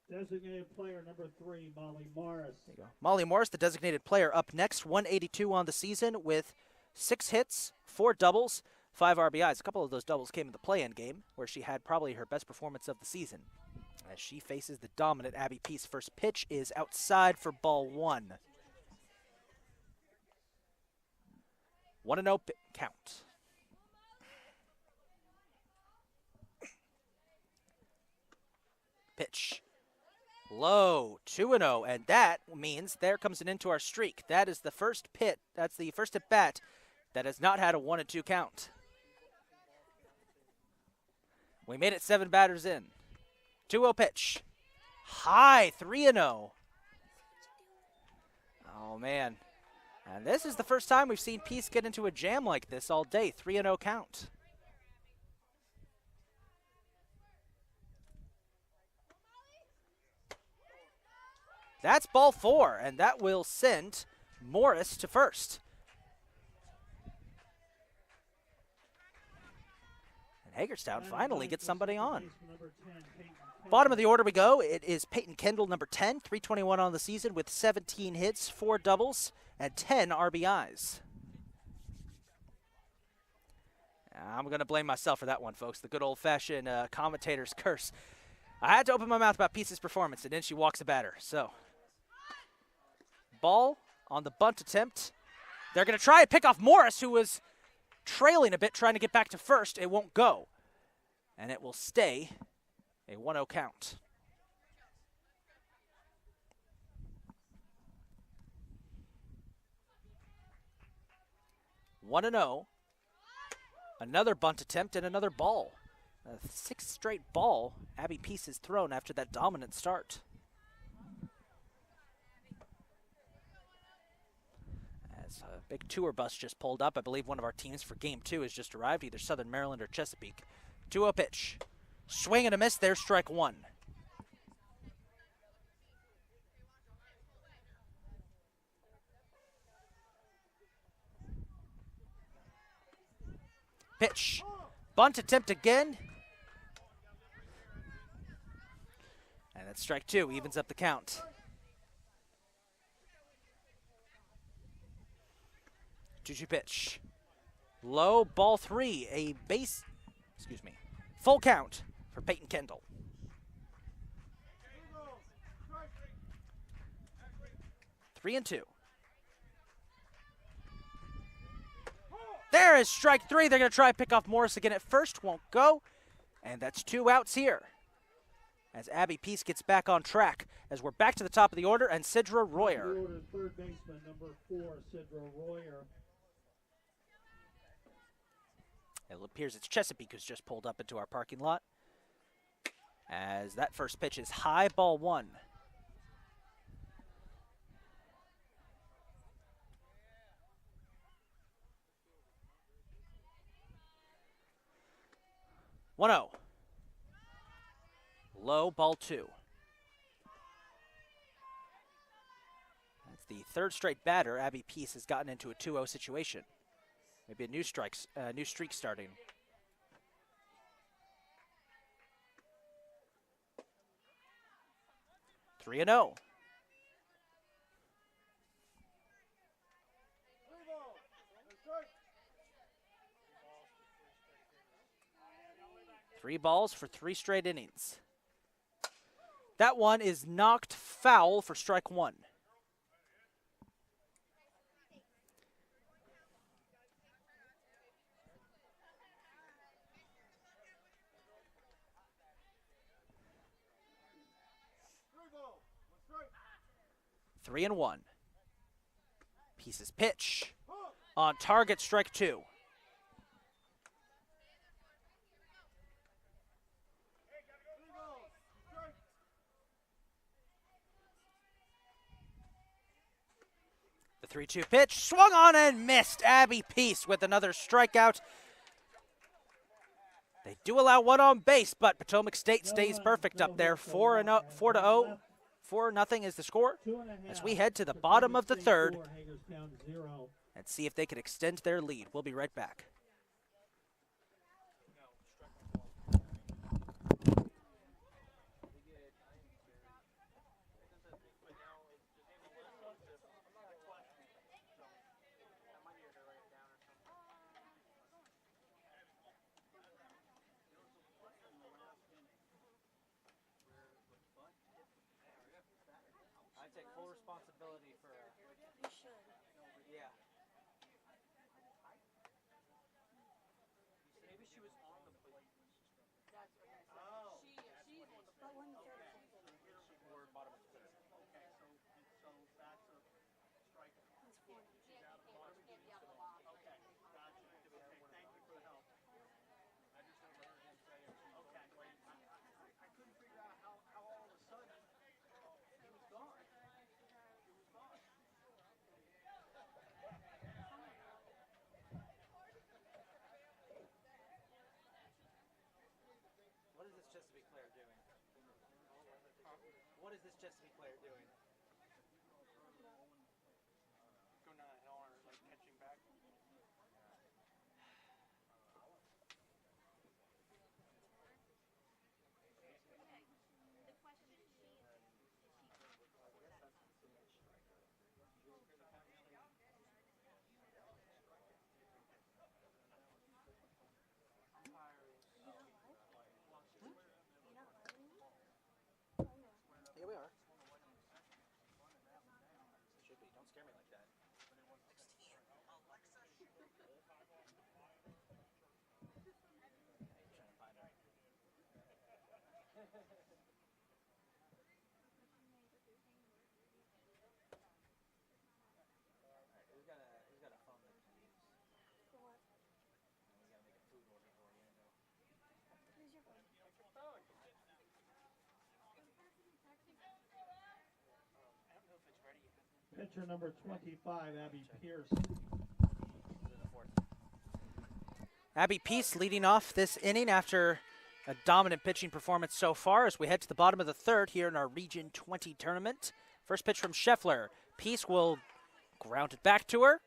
Designated player number 3, Molly Morris. There you go. Molly Morris, the designated player, up next. 182 on the season with 6 hits, 4 doubles, 5 RBIs. A couple of those doubles came in the play-in game, where she had probably her best performance of the season. As she faces the dominant Abby Peace. First pitch is outside for ball 1. 1-0 count. Pitch. Low, 2-0, and that means there comes an end to our streak. That is the first pit, that's the first at bat that has not had a 1-2 count. We made it 7 batters in. 2-0 pitch. High, 3-0. Oh, man. And this is the first time we've seen Peace get into a jam like this all day. 3-0 count. That's ball 4, and that will send Morris to first. And Hagerstown finally gets somebody on. Bottom of the order we go. It is Peyton Kendall, number 10, 321 on the season with 17 hits, 4 doubles, and 10 RBIs. I'm going to blame myself for that one, folks. The good old-fashioned commentator's curse. I had to open my mouth about Peace's performance, and then she walks a batter. So, ball on the bunt attempt. They're going to try and pick off Morris, who was trailing a bit, trying to get back to first. It won't go. And it will stay a 1-0 count. One and 0. Another bunt attempt and another ball. A 6th straight ball Abby Peace has thrown after that dominant start. As a big tour bus just pulled up, I believe one of our teams for Game 2 has just arrived, either Southern Maryland or Chesapeake. 2-0 pitch. Swing and a miss, there's strike 1. Pitch. Bunt attempt again. And that's strike 2, evens up the count. Two-two pitch. Low, ball 3, a base, full count for Peyton Kendall. Three and 2. There is strike 3. They're going to try to pick off Morris again at first. Won't go. And that's 2 outs here. As Abby Peace gets back on track. As we're back to the top of the order, and Sidra Royer. Third baseman, number 4, Sidra Royer. It appears it's Chesapeake who's just pulled up into our parking lot. As that first pitch is high, ball 1. One 0. Low, ball 2. That's the 3rd straight batter Abby Peace has gotten into a 2-0 situation. Maybe a new streak starting. Three and 0. 3 balls for 3 straight innings. That one is knocked foul for strike 1. Three and 1. Pieces pitch. On target, strike 2. The 3-2 pitch, swung on and missed. Abby Peace with another strikeout. They do allow 1 on base, but Potomac State stays perfect up there. 4-0. 4-0 is the score as we head to the bottom of the 3rd and see if they can extend their lead. We'll be right back. I take full responsibility for You should. yeah. Maybe she was on the plate. That's what I said. Oh. She's on the but when the third We're bottom of the 3rd. Okay, so that's a strike. is 40. Okay, gotcha. Okay, thank you for the help. I just never heard him say it. Okay, wait. I couldn't figure out how all of a sudden he was gone. He was gone. What is this Chesapeake player doing? What is this Chesapeake player doing? Going down that hill or like catching back. Here we are. Should be. Don't scare me like that. Trying to find her. Alright, who's got a phone that can use? For what? We gotta make a food order for you. Who's your phone? I don't know if it's ready yet. Pitcher number 25, Abby Pierce. Abby Peace leading off this inning after a dominant pitching performance so far as we head to the bottom of the 3rd here in our Region 20 tournament. First pitch from Scheffler. Peace will ground it back to her.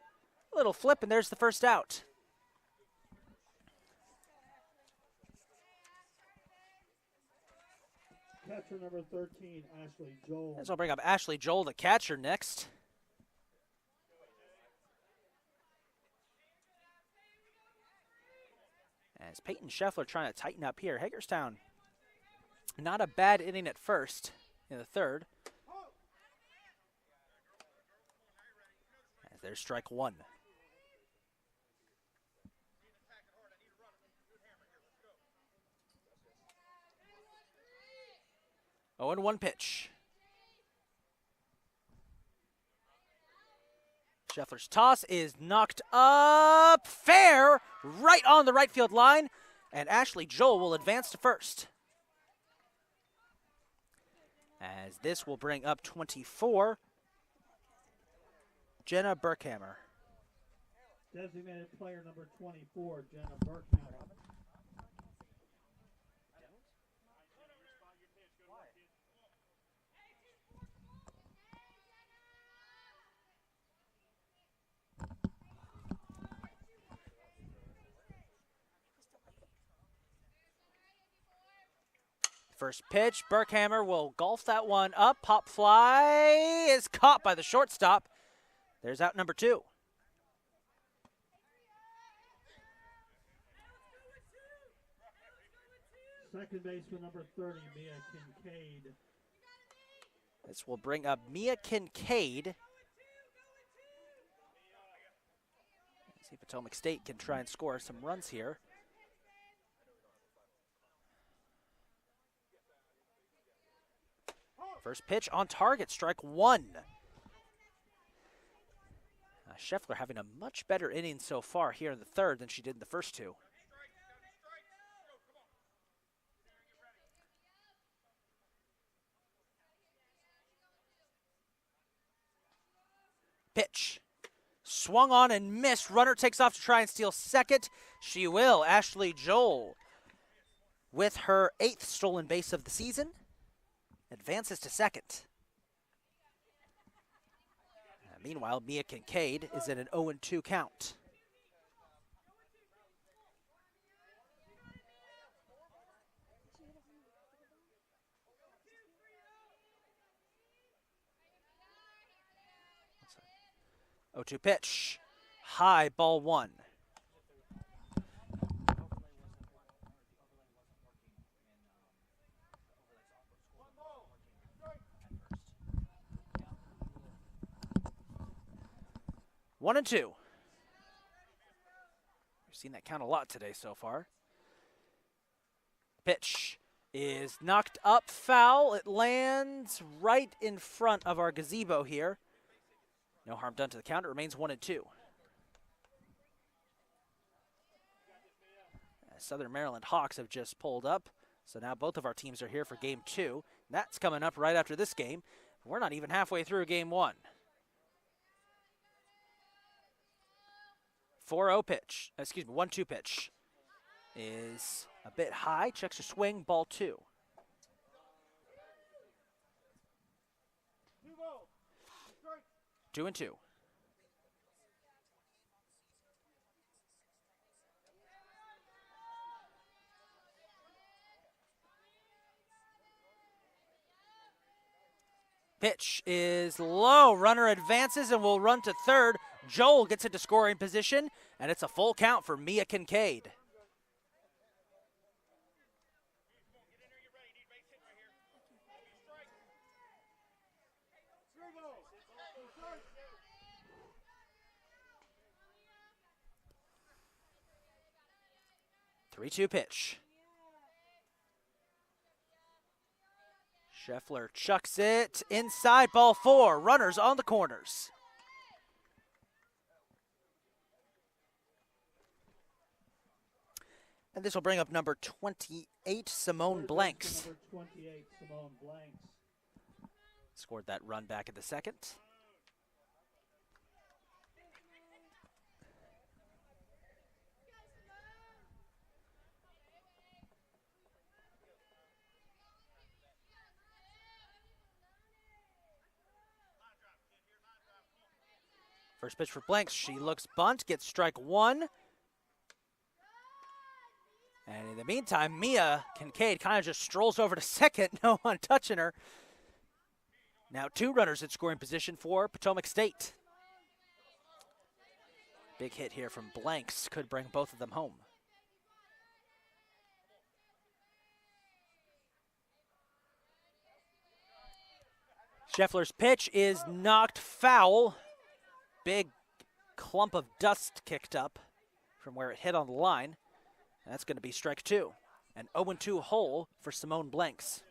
A little flip, and there's the first out. Catcher number 13, Ashley Joel. As I'll bring up Ashley Joel, the catcher, next. As Peyton Scheffler trying to tighten up here. Hagerstown, not a bad inning at first in the 3rd. As there's strike 1. 0-1 pitch. Scheffler's toss is knocked up fair, right on the right field line, and Ashley Joel will advance to first. As this will bring up 24, Jenna Burkhammer. Designated player number 24, Jenna Burkhammer. First pitch, Burkhammer will golf that one up. Pop fly is caught by the shortstop. There's out number 2. Second baseman number 30, Mia Kincaid. This will bring up Mia Kincaid. See if Potomac State can try and score some runs here. First pitch on target, strike one. Scheffler having a much better inning so far here in the third than she did in the first two. Pitch. Swung on and missed. Runner takes off to try and steal second. She will. Ashley Joel, with her 8th stolen base of the season, advances to second. Meanwhile, Mia Kincaid is in an 0-2 count. Oh, 2 pitch. High, ball one. One and two. We've seen that count a lot today so far. Pitch is knocked up, foul. It lands right in front of our gazebo here. No harm done to the count. It remains 1 and 2. Southern Maryland Hawks have just pulled up, so now both of our teams are here for game 2. That's coming up right after this game. We're not even halfway through game 1. 4-0 pitch, 1-2 pitch is a bit high. Checks her swing, ball 2. Two and two. Pitch is low. Runner advances and will run to third. Joel gets into scoring position, and it's a full count for Mia Kincaid. Three-two pitch. Scheffler chucks it inside, ball 4. Runners on the corners. And this will bring up number 28, Simone Blanks. Number 28, Simone Blanks. Scored that run back in the second. First pitch for Blanks. She looks bunt, gets strike 1. And in the meantime, Mia Kincaid kind of just strolls over to second. No one touching her. Now 2 runners in scoring position for Potomac State. Big hit here from Blanks could bring both of them home. Scheffler's pitch is knocked foul. Big clump of dust kicked up from where it hit on the line. And that's going to be strike 2. An 0-2 hole for Simone Blanks.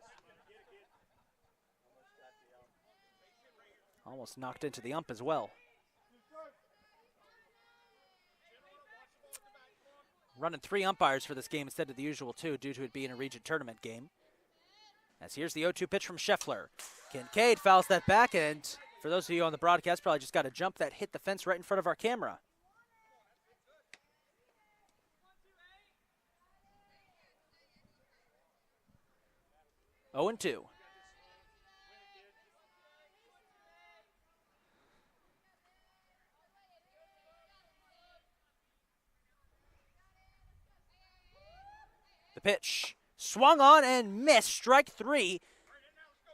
Almost knocked into the ump as well. Running 3 umpires for this game instead of the usual 2 due to it being a region tournament game. As here's the 0-2 pitch from Scheffler. Kincaid fouls that back, and for those of you on the broadcast, probably just got a jump that hit the fence right in front of our camera. Oh and 2. The pitch swung on and missed. Strike 3.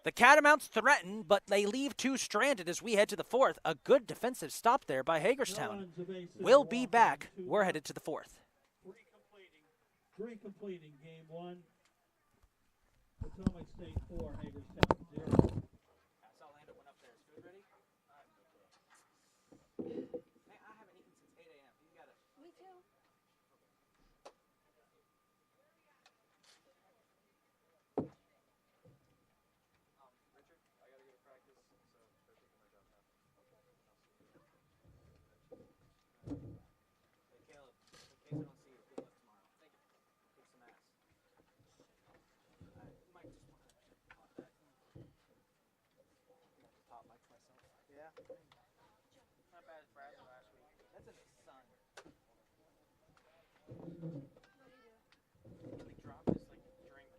The Catamounts threaten, but they leave 2 stranded as we head to the 4th. A good defensive stop there by Hagerstown. We'll be back. We're headed to the 4th. 3 completing game 1. Potomac State 4, Hagerstown 0. That's all Lando went up there. Is food ready? Hey, I haven't eaten since 8 a.m. You got it. Me too. Richard, I gotta go to practice, so start taking my job now. Hey, Caleb, in case I don't see you, good luck tomorrow. Thank you. Kick some ass. I might just want to pop that. Pop mic myself. Yeah. Not bad as Bradley last week. That's in the sun. What do you do? He like dropped his like drink.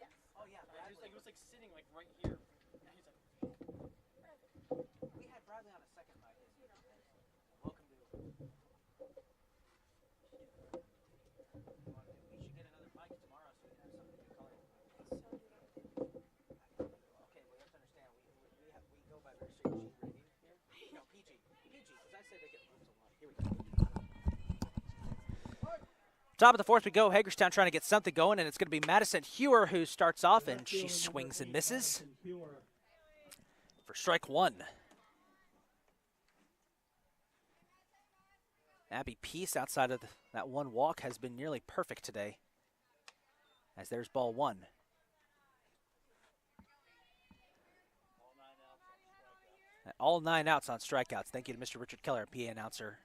Yes. Oh yeah, Bradley. He was like sitting like right here. And he's like, We had Bradley on a second mic. Welcome to. We should get another mic tomorrow so we can have something to color. So do that. Okay, well, you have to understand, we go by very strict G rating here. No, PG, because I said they get moved a lot. Here we go. Top of the fourth we go. Hagerstown trying to get something going, and it's going to be Madison Hewer who starts off, and she swings and misses for strike one. Abby Peace, outside of that one walk, has been nearly perfect today. As there's ball one. All 9 outs on strikeouts. Thank you to Mr. Richard Keller, PA announcer,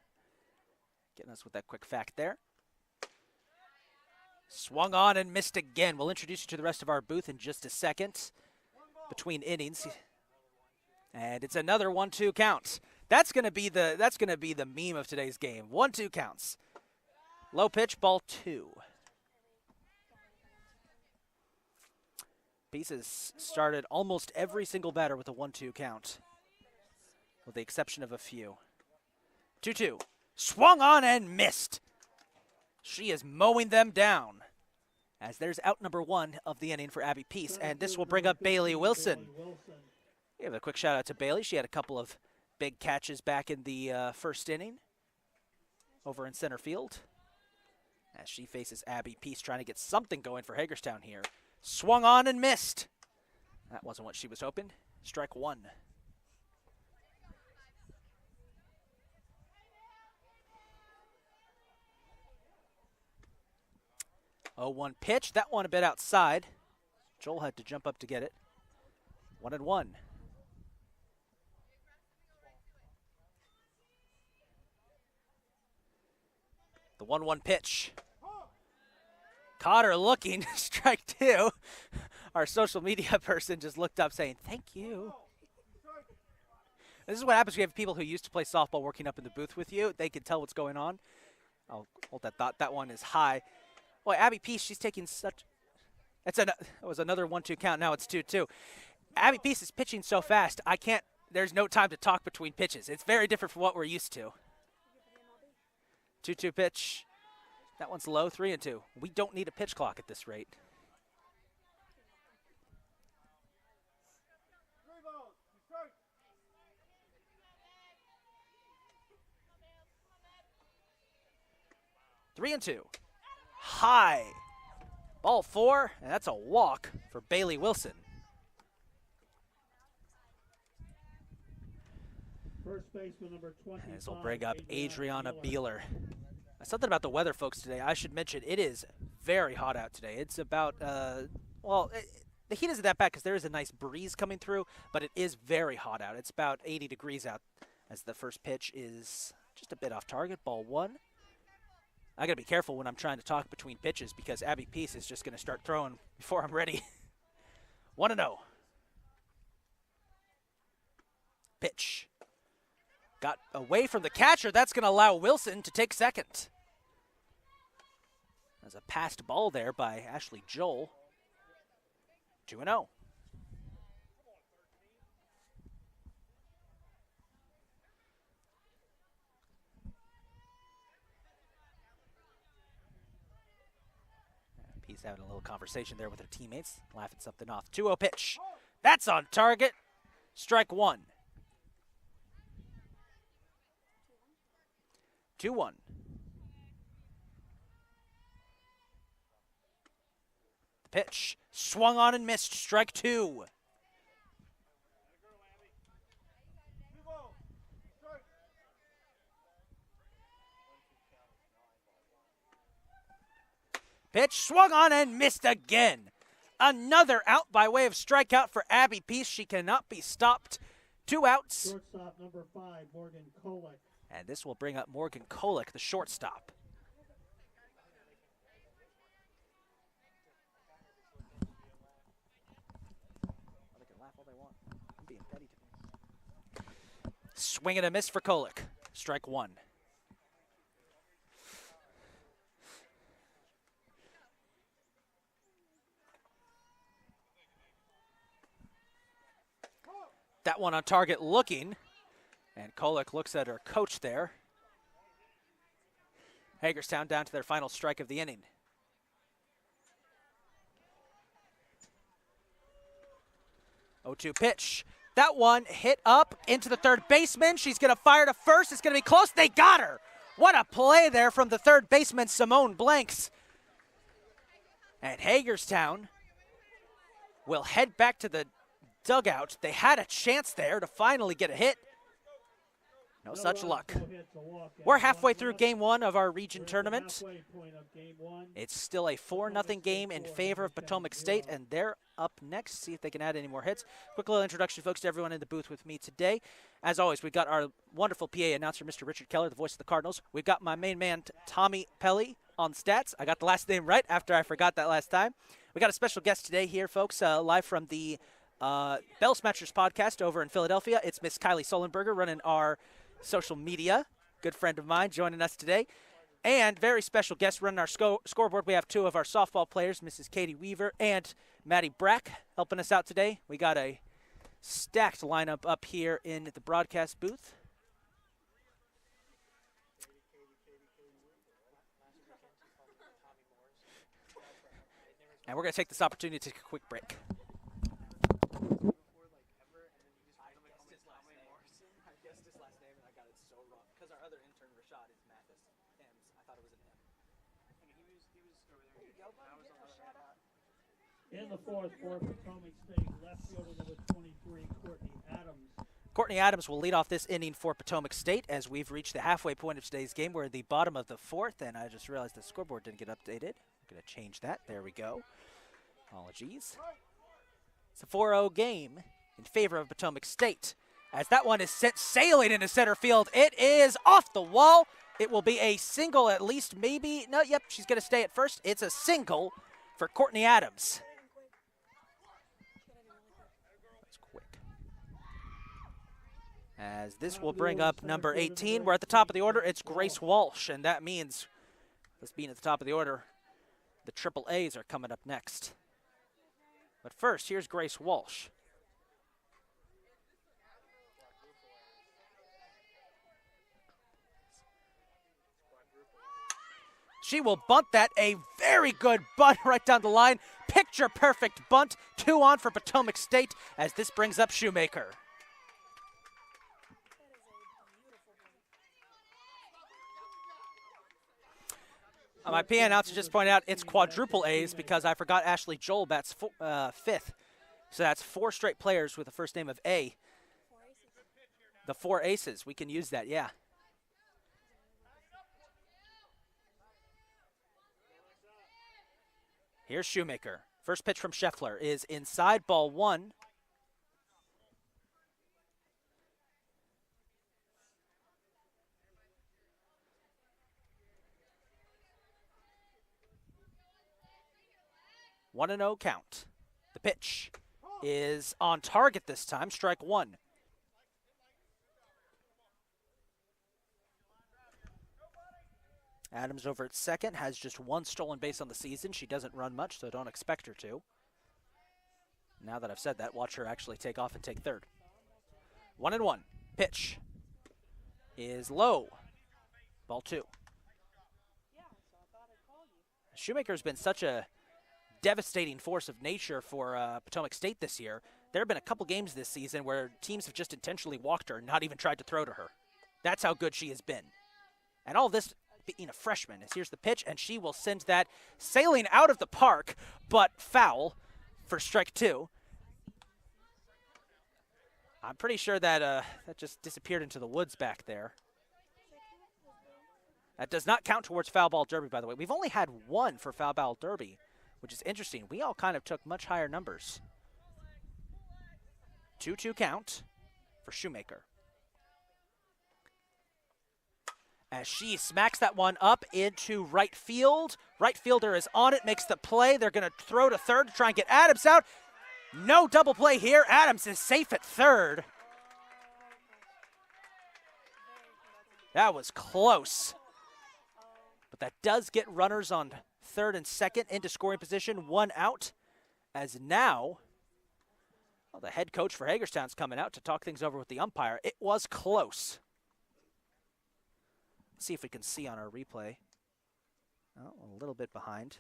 getting us with that quick fact there. Swung on and missed again. We'll introduce you to the rest of our booth in just a second. Between innings, and it's another 1-2 count. That's gonna be the meme of today's game. 1-2 counts. Low pitch, ball 2. Pieces started almost every single batter with a 1-2 count, with the exception of a few. 2-2. Swung on and missed. She is mowing them down. As there's out number 1 of the inning for Abby Peace, and this will bring up Bailey Wilson. Give a quick shout out to Bailey. She had a couple of big catches back in the first inning over in center field. As she faces Abby Peace, trying to get something going for Hagerstown here. Swung on and missed. That wasn't what she was hoping. Strike one. 0-1 pitch. That one a bit outside. Joel had to jump up to get it. 1-1. The 1-1 pitch. Caught her looking. Strike two. Our social media person just looked up saying, "Thank you." This is what happens when you have people who used to play softball working up in the booth with you. They can tell what's going on. I'll hold that thought. That one is high. Boy, Abby Peace, she's taking such... It was another 1-2 count. Now it's 2-2. Abby Peace is pitching so fast, there's no time to talk between pitches. It's very different from what we're used to. 2-2 pitch. That one's low, 3-2. We don't need a pitch clock at this rate. Three and two. High. Ball 4, and that's a walk for Bailey Wilson. First baseman number 25. This will bring up Adriana Beeler. Something about the weather, folks, today. I should mention it is very hot out today. It's about, the heat isn't that bad because there is a nice breeze coming through, but it is very hot out. It's about 80 degrees out as the first pitch is just a bit off target. Ball 1. I got to be careful when I'm trying to talk between pitches because Abby Peace is just going to start throwing before I'm ready. 1-0. Pitch. Got away from the catcher. That's going to allow Wilson to take second. There's a passed ball there by Ashley Joel. 2-0. Peace having a little conversation there with her teammates, laughing something off. 2-0 pitch. That's on target. Strike one. 2-1. Pitch swung on and missed. Strike 2. Pitch swung on and missed again. Another out by way of strikeout for Abby Peace. She cannot be stopped. 2 outs. Shortstop number 5, Morgan Kolick. And this will bring up Morgan Kolick, the shortstop. They can laugh all they want. I'm being petty today. Swing and a miss for Kolick. Strike 1. That one on target looking. And Kolick looks at her coach there. Hagerstown down to their final strike of the inning. Oh, 2 pitch. That one hit up into the third baseman. She's going to fire to first. It's going to be close. They got her. What a play there from the third baseman, Simone Blanks. And Hagerstown will head back to the dugout. They had a chance there to finally get a hit. No such luck. We're halfway through game 1 of our region tournament. It's still a 4-0 game in favor of Potomac State, and they're up next. See if they can add any more hits. Quick little introduction, folks, to everyone in the booth with me today. As always, we've got our wonderful PA announcer, Mr. Richard Keller, the voice of the Cardinals. We've got my main man, Tommy Pelly, on stats. I got the last name right after I forgot that last time. We got a special guest today here, folks, live from the Bell Smashers podcast over in Philadelphia. It's Miss Kylie Solenberger running our social media. Good friend of mine joining us today. And very special guest running our scoreboard. We have 2 of our softball players, Mrs. Katie Weaver and Maddie Brack, helping us out today. We got a stacked lineup up here in the broadcast booth. And we're going to take this opportunity to take a quick break. In the 4th for Potomac State, left fielder number 23, Courtney Adams. Courtney Adams will lead off this inning for Potomac State as we've reached the halfway point of today's game. We're at the bottom of the 4th, and I just realized the scoreboard didn't get updated. I'm going to change that. There we go. Apologies. It's a 4-0 game in favor of Potomac State. As that one is sent sailing into center field, it is off the wall. It will be a single at least, maybe. No, yep, she's going to stay at first. It's a single for Courtney Adams. That's quick. As this will bring up number 18. We're at the top of the order. It's Grace Walsh, and that means, this being at the top of the order, the Triple A's are coming up next. But first, here's Grace Walsh. She will bunt that. A very good bunt right down the line. Picture perfect bunt. 2 on for Potomac State as this brings up Shoemaker. My PA announcer just pointed out it's quadruple A's because I forgot Ashley Joel bats 5th. So that's 4 straight players with the first name of A. The 4 aces. We can use that, yeah. Here's Shoemaker. First pitch from Scheffler is inside, ball 1. One and 0 count. The pitch is on target this time, strike 1. Adams over at second, has just 1 stolen base on the season. She doesn't run much, so don't expect her to. Now that I've said that, watch her actually take off and take third. 1-1. Pitch is low. Ball 2. Shoemaker's been such a devastating force of nature for Potomac State this year. There have been a couple games this season where teams have just intentionally walked her and not even tried to throw to her. That's how good she has been. And all of this being a freshman. As here's the pitch, and she will send that sailing out of the park, but foul for strike 2. I'm pretty sure that that just disappeared into the woods back there. That does not count towards foul ball derby, by the way. We've only had 1 for foul ball derby, which is interesting. We all kind of took much higher numbers. 2-2 count for Shoemaker. As she smacks that one up into right field. Right fielder is on it, makes the play. They're going to throw to third to try and get Adams out. No double play here. Adams is safe at third. That was close. But that does get runners on third and second into scoring position, 1 out. As now, well, the head coach for Hagerstown's coming out to talk things over with the umpire. It was close. Let's see if we can see on our replay. Oh, a little bit behind.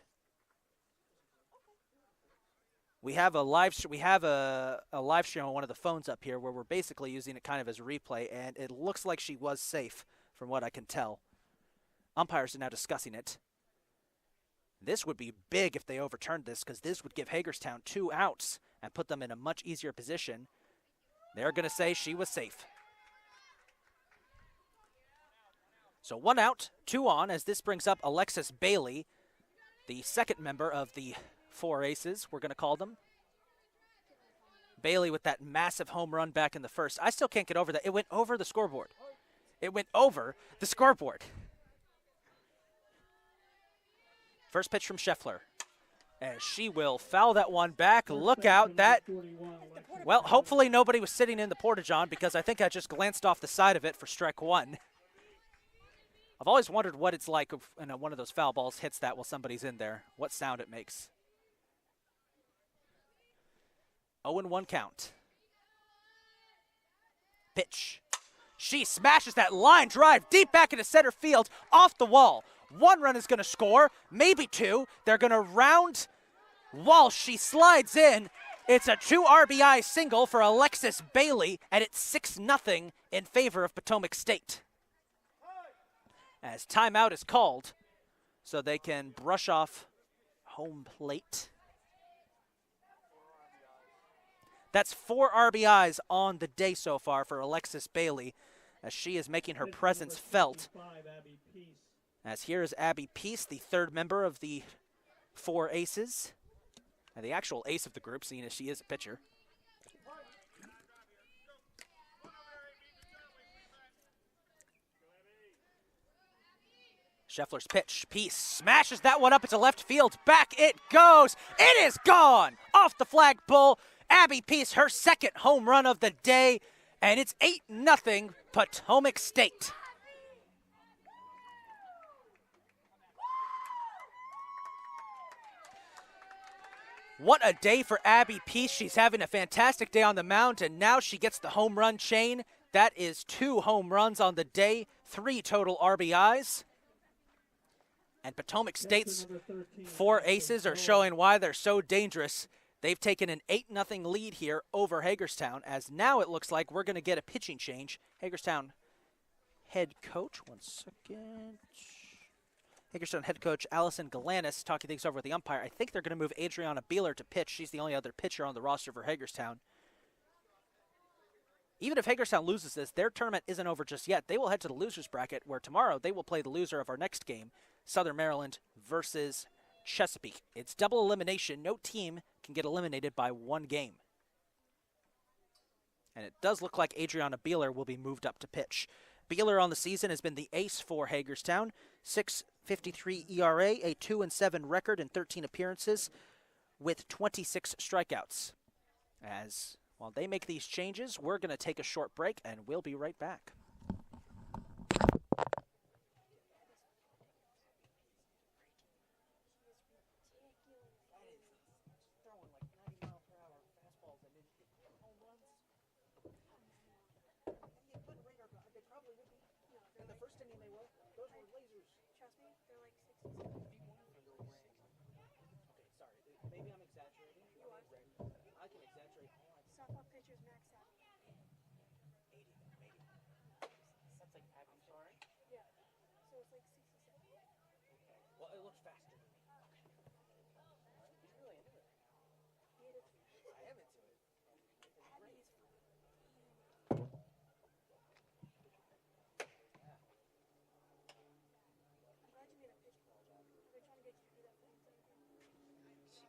We have a live stream on one of the phones up here where we're basically using it kind of as a replay, and it looks like she was safe from what I can tell. Umpires are now discussing it. This would be big if they overturned this, because this would give Hagerstown 2 outs and put them in a much easier position. They're going to say she was safe. So 1 out, 2 on, as this brings up Alexis Bailey, the second member of the 4 aces, we're going to call them. Bailey with that massive home run back in the first. I still can't get over that. It went over the scoreboard. It went over the scoreboard. First pitch from Scheffler. And she will foul that one back. Look out. That, well, hopefully nobody was sitting in the porta-john, because I think I just glanced off the side of it for strike 1. I've always wondered what it's like if one of those foul balls hits that while somebody's in there, what sound it makes. 0-1 count. Pitch. She smashes that line drive deep back into center field, off the wall. 1 run is going to score, maybe 2. They're going to round Walsh. She slides in. It's a 2 RBI single for Alexis Bailey, and it's 6-0 in favor of Potomac State. As timeout is called, so they can brush off home plate. That's 4 RBIs on the day so far for Alexis Bailey, as she is making her presence felt. As here is Abby Peace, the 3rd member of the 4 aces, and the actual ace of the group, seeing as she is a pitcher. Scheffler's pitch. Peace smashes that one up into left field. Back it goes. It is gone off the flagpole. Abby Peace, her 2nd home run of the day, and it's 8-0 Potomac State. What a day for Abby Peace. She's having a fantastic day on the mound, and now she gets the home run chain. That is 2 home runs on the day, 3 total RBIs. And Potomac State's 4 aces are showing why they're so dangerous. They've taken an 8-0 lead here over Hagerstown, as now it looks like we're going to get a pitching change. Hagerstown head coach, 1 second. Hagerstown head coach Allison Galanis talking things over with the umpire. I think they're going to move Adriana Beeler to pitch. She's the only other pitcher on the roster for Hagerstown. Even if Hagerstown loses this, their tournament isn't over just yet. They will head to the losers bracket, where tomorrow they will play the loser of our next game, Southern Maryland versus Chesapeake. It's double elimination. No team can get eliminated by 1 game. And it does look like Adriana Beeler will be moved up to pitch. Beeler on the season has been the ace for Hagerstown. 6.53 ERA, a 2-7 record in 13 appearances with 26 strikeouts. As while they make these changes, we're going to take a short break, and we'll be right back. Softball pitchers max out. 80. That's like, I'm sorry? Yeah. So it's like 67.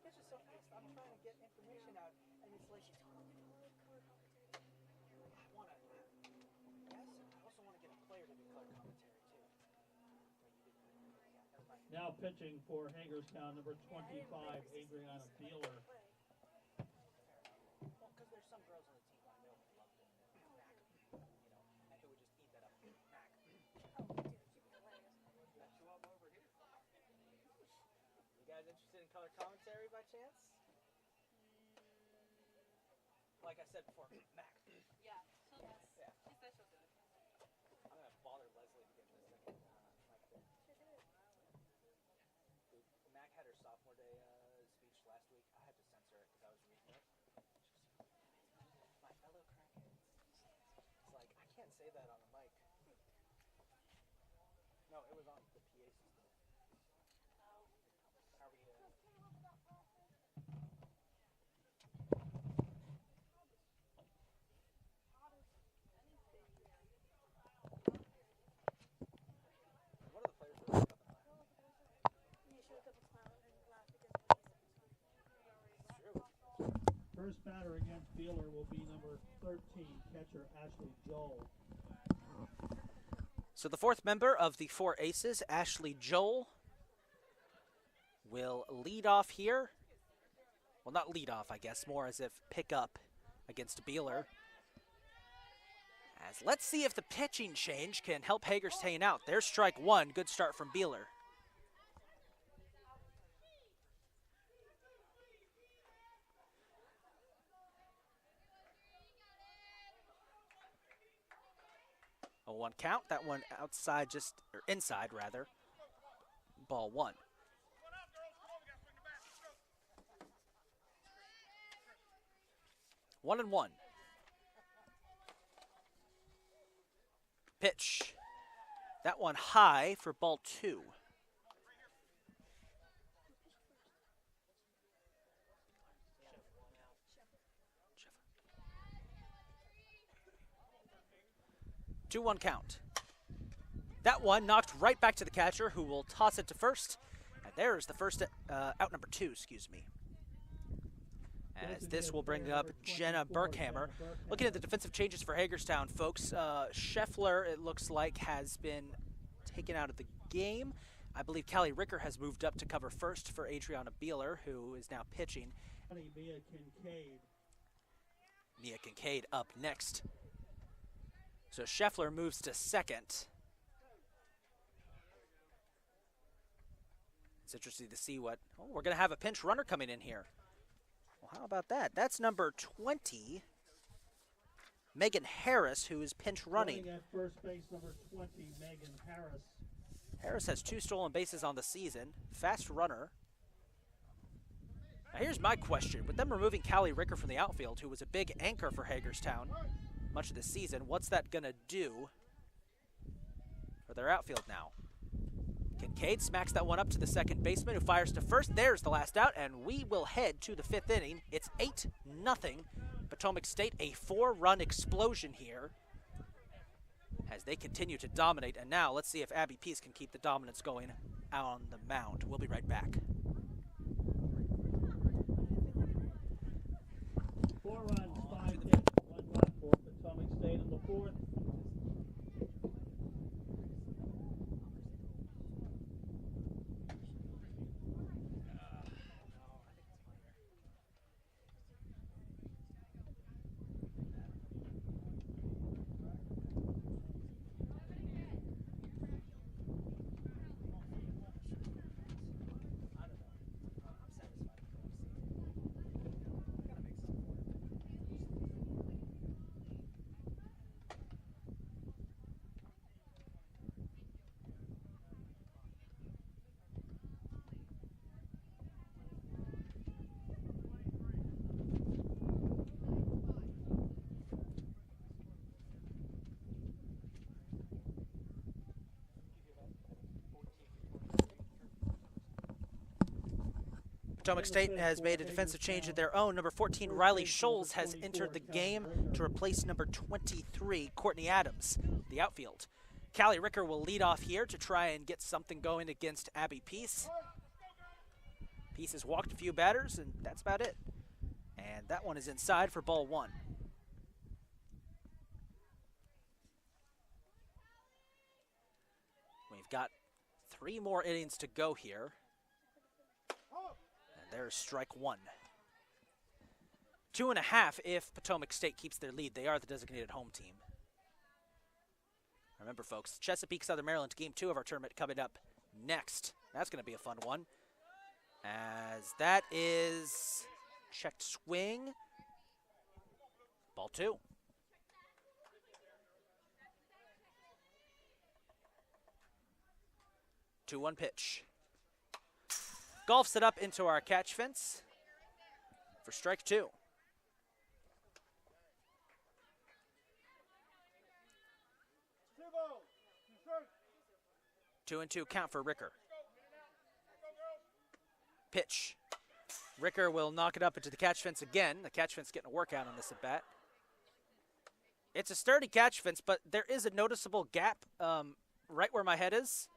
pitches so fast. I'm trying to get information out, and it's like, I want to, yes, I also want to get a player to do color commentary, too. Now pitching for Hagerstown, number 25, Adriana Beeler. Well, because there's some girls on the team I know who love doing it. Mac, and who would just eat that up. Mac. You guys interested in color commentary by chance? Like I said before, Mac. Yeah. Yeah. She said she'll do it. I'm gonna bother Leslie to get this thing. Mac had her sophomore day speech last week. I had to censor it because I was reading it. My fellow crackheads. It's like, I can't say that on the mic. No, it was on the PA system. Are we, what are the players that are up in the First batter against Beeler will be number 13, catcher Ashley Joel. So the fourth member of the four aces, Ashley Joel, will lead off here. Well, not lead off, I guess, more as if pick up against Beeler. As let's see if the pitching change can help Hagerstown out. There's strike one. Good start from Beeler. A 1 count. That one outside, or inside rather. Ball one. One and one. Pitch. That one high for ball two. Two one count. That one knocked right back to the catcher, who will toss it to first. And there's the first out number two, excuse me. As this will bring up Jenna Burkhammer. Looking at the defensive changes for Hagerstown, folks, Scheffler, it looks like, has been taken out of the game. I believe Callie Ricker has moved up to cover first for Adriana Beeler, who is now pitching. Mia Kincaid up next. So Scheffler moves to second. It's interesting to see what... Oh, we're going to have a pinch runner coming in here. Well, how about that? That's number 20, Megan Harris, who is pinch running. At first base, number 20, Megan Harris. Harris has 2 stolen bases on the season. Fast runner. Now here's my question. With them removing Callie Ricker from the outfield, who was a big anchor for Hagerstown much of the season, what's that going to do for their outfield now? Kincaid smacks that one up to the second baseman, who fires to first. There's the last out, and we will head to the 5th inning. It's 8-0. Potomac State, a 4-run explosion here as they continue to dominate. And now let's see if Abby Peace can keep the dominance going on the mound. We'll be right back. 4 runs, 5 hits, 1 run for Potomac State in the 4th. Potomac State has made a defensive change of their own. Number 14, Riley Scholes, has entered the game to replace number 23, Courtney Adams, the outfield. Callie Ricker will lead off here to try and get something going against Abby Peace. Peace has walked a few batters, and that's about it. And that one is inside for ball 1. We've got 3 more innings to go here. And there's strike 1. 2.5 if Potomac State keeps their lead. They are the designated home team. Remember, folks, Chesapeake, Southern Maryland, game 2 of our tournament coming up next. That's going to be a fun one. As that is checked swing. Ball 2. Two-one pitch. Golfs it up into our catch fence for strike 2. 2-2 count for Ricker. Pitch. Ricker will knock it up into the catch fence again. The catch fence getting a workout on this at bat. It's a sturdy catch fence, but there is a noticeable gap right where my head is.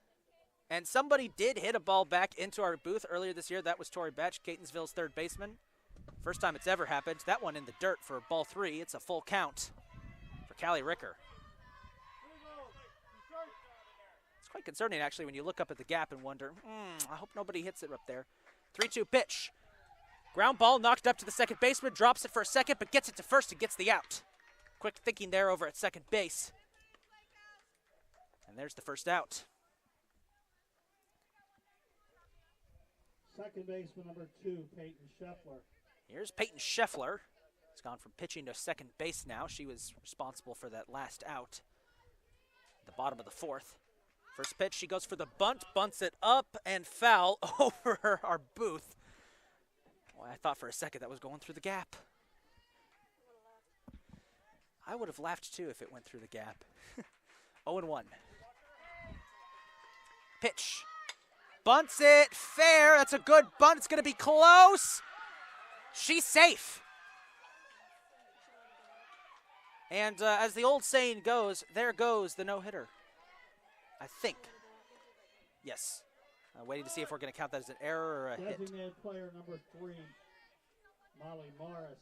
And somebody did hit a ball back into our booth earlier this year. That was Torrey Batch, Catonsville's third baseman. First time it's ever happened. That one in the dirt for ball 3. It's a full count for Callie Ricker. It's quite concerning, actually, when you look up at the gap and wonder, I hope nobody hits it up there. 3-2 pitch. Ground ball knocked up to the second baseman, drops it for a second, but gets it to first and gets the out. Quick thinking there over at second base. And there's the first out. Second baseman number 2, Peyton Scheffler. Here's Peyton Scheffler. He's gone from pitching to second base now. She was responsible for that last out. At the bottom of the 4th. First pitch, she goes for the bunt, bunts it up and foul over our booth. Boy, I thought for a second that was going through the gap. I would have laughed too if it went through the gap. 0-1. Pitch. Bunts it fair. That's a good bunt. It's going to be close. She's safe. And as the old saying goes, there goes the no-hitter. I think. Yes. Waiting to see if we're going to count that as an error or a hit. Designated player number 3, Molly Morris.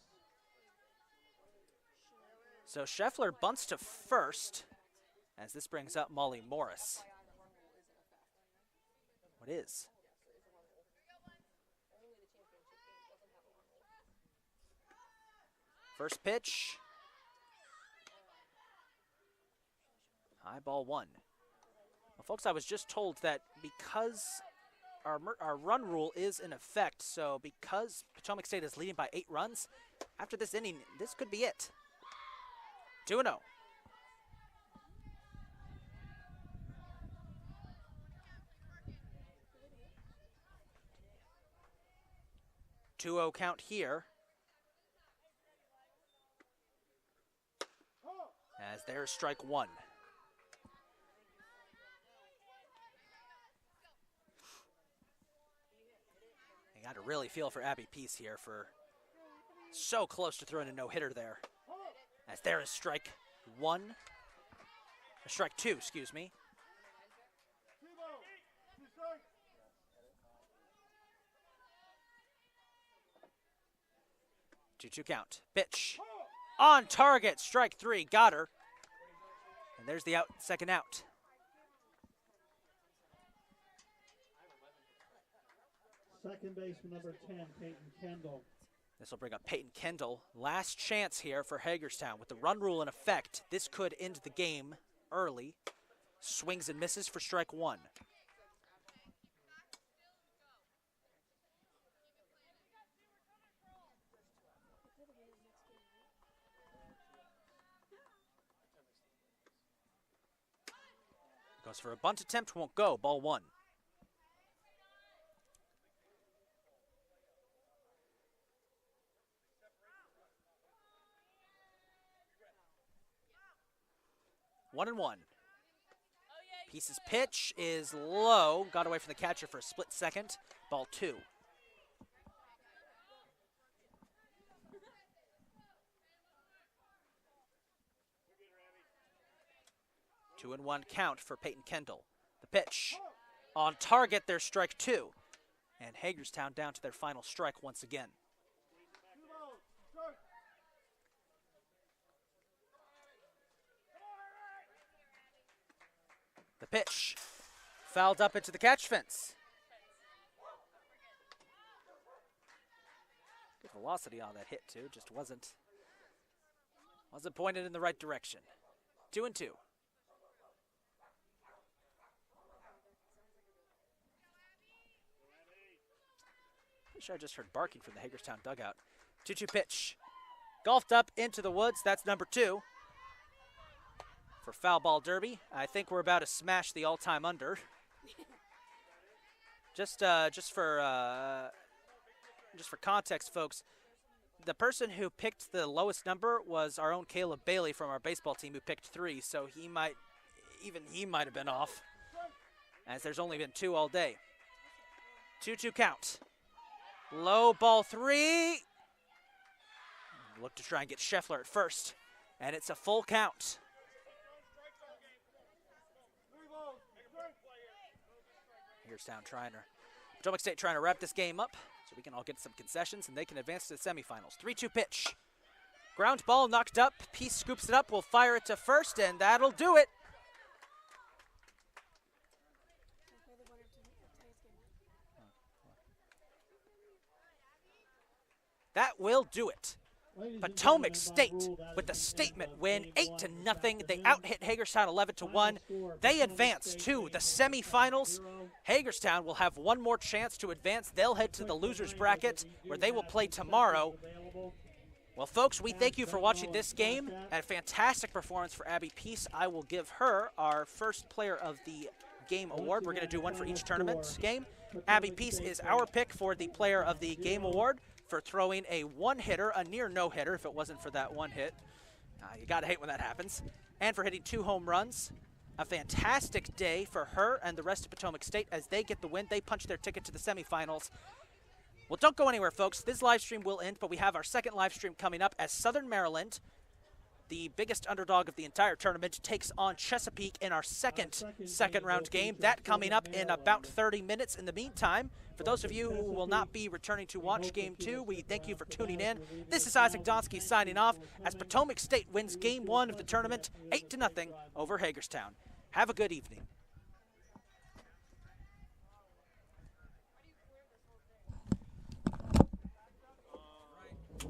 So Scheffler bunts to first as this brings up Molly Morris. What is? First pitch. High ball 1. Well, folks, I was just told that because our run rule is in effect, so because Potomac State is leading by 8 runs, after this inning, this could be it. 2-0. 2-0 count here. As there's strike 1. You got to really feel for Abby Peace here for so close to throwing a no-hitter there. As there is strike 1. Strike 2, excuse me. 2-2 count. Pitch. On target. Strike 3. Got her. And there's the out. Second out. Second baseman number 10, Peyton Kendall. This will bring up Peyton Kendall. Last chance here for Hagerstown. With the run rule in effect, this could end the game early. Swings and misses for strike 1. Goes for a bunt attempt, won't go. Ball 1. One and 1. Peace's pitch is low. Got away from the catcher for a split second. Ball 2. Two and 1 count for Peyton Kendall. The pitch. On target, there's strike 2. And Hagerstown down to their final strike once again. The pitch. Fouled up into the catch fence. Good velocity on that hit, too. Just wasn't pointed in the right direction. 2-2. Pretty sure I just heard barking from the Hagerstown dugout. 2-2 pitch. Golfed up into the woods. That's number 2. For foul ball derby, I think we're about to smash the all-time under. Just for context, folks, the person who picked the lowest number was our own Caleb Bailey from our baseball team, who picked 3. So he might have been off, as there's only been 2 all day. 2-2 count. Low ball 3. Look to try and get Scheffler at first, and it's a full count. Hagerstown Potomac State trying to wrap this game up so we can all get some concessions and they can advance to the semifinals. 3-2 pitch. Ground ball knocked up. Peace scoops it up. Will fire it to first, and that'll do it. That will do it. Potomac State with the statement win, 8-0. They out-hit Hagerstown 11-1. They advance to the semifinals. Hagerstown will have one more chance to advance. They'll head to the losers bracket where they will play tomorrow. Well, folks, we thank you for watching this game. And a fantastic performance for Abby Peace. I will give her our first player of the game award. We're going to do one for each tournament game. Abby Peace is our pick for the player of the game award for throwing a one-hitter, a near no-hitter if it wasn't for that one hit. You gotta hate when that happens. And for hitting 2 home runs. A fantastic day for her and the rest of Potomac State as they get the win. They punch their ticket to the semifinals. Well, don't go anywhere, folks. This live stream will end, but we have our second live stream coming up as Southern Maryland, the biggest underdog of the entire tournament, takes on Chesapeake in our second round game. That coming up in about 30 minutes. In the meantime, for those of you who will not be returning to watch Game 2, we thank you for tuning in. This is Isaac Donsky signing off as Potomac State wins Game 1 of the tournament, 8-0 over Hagerstown. Have a good evening.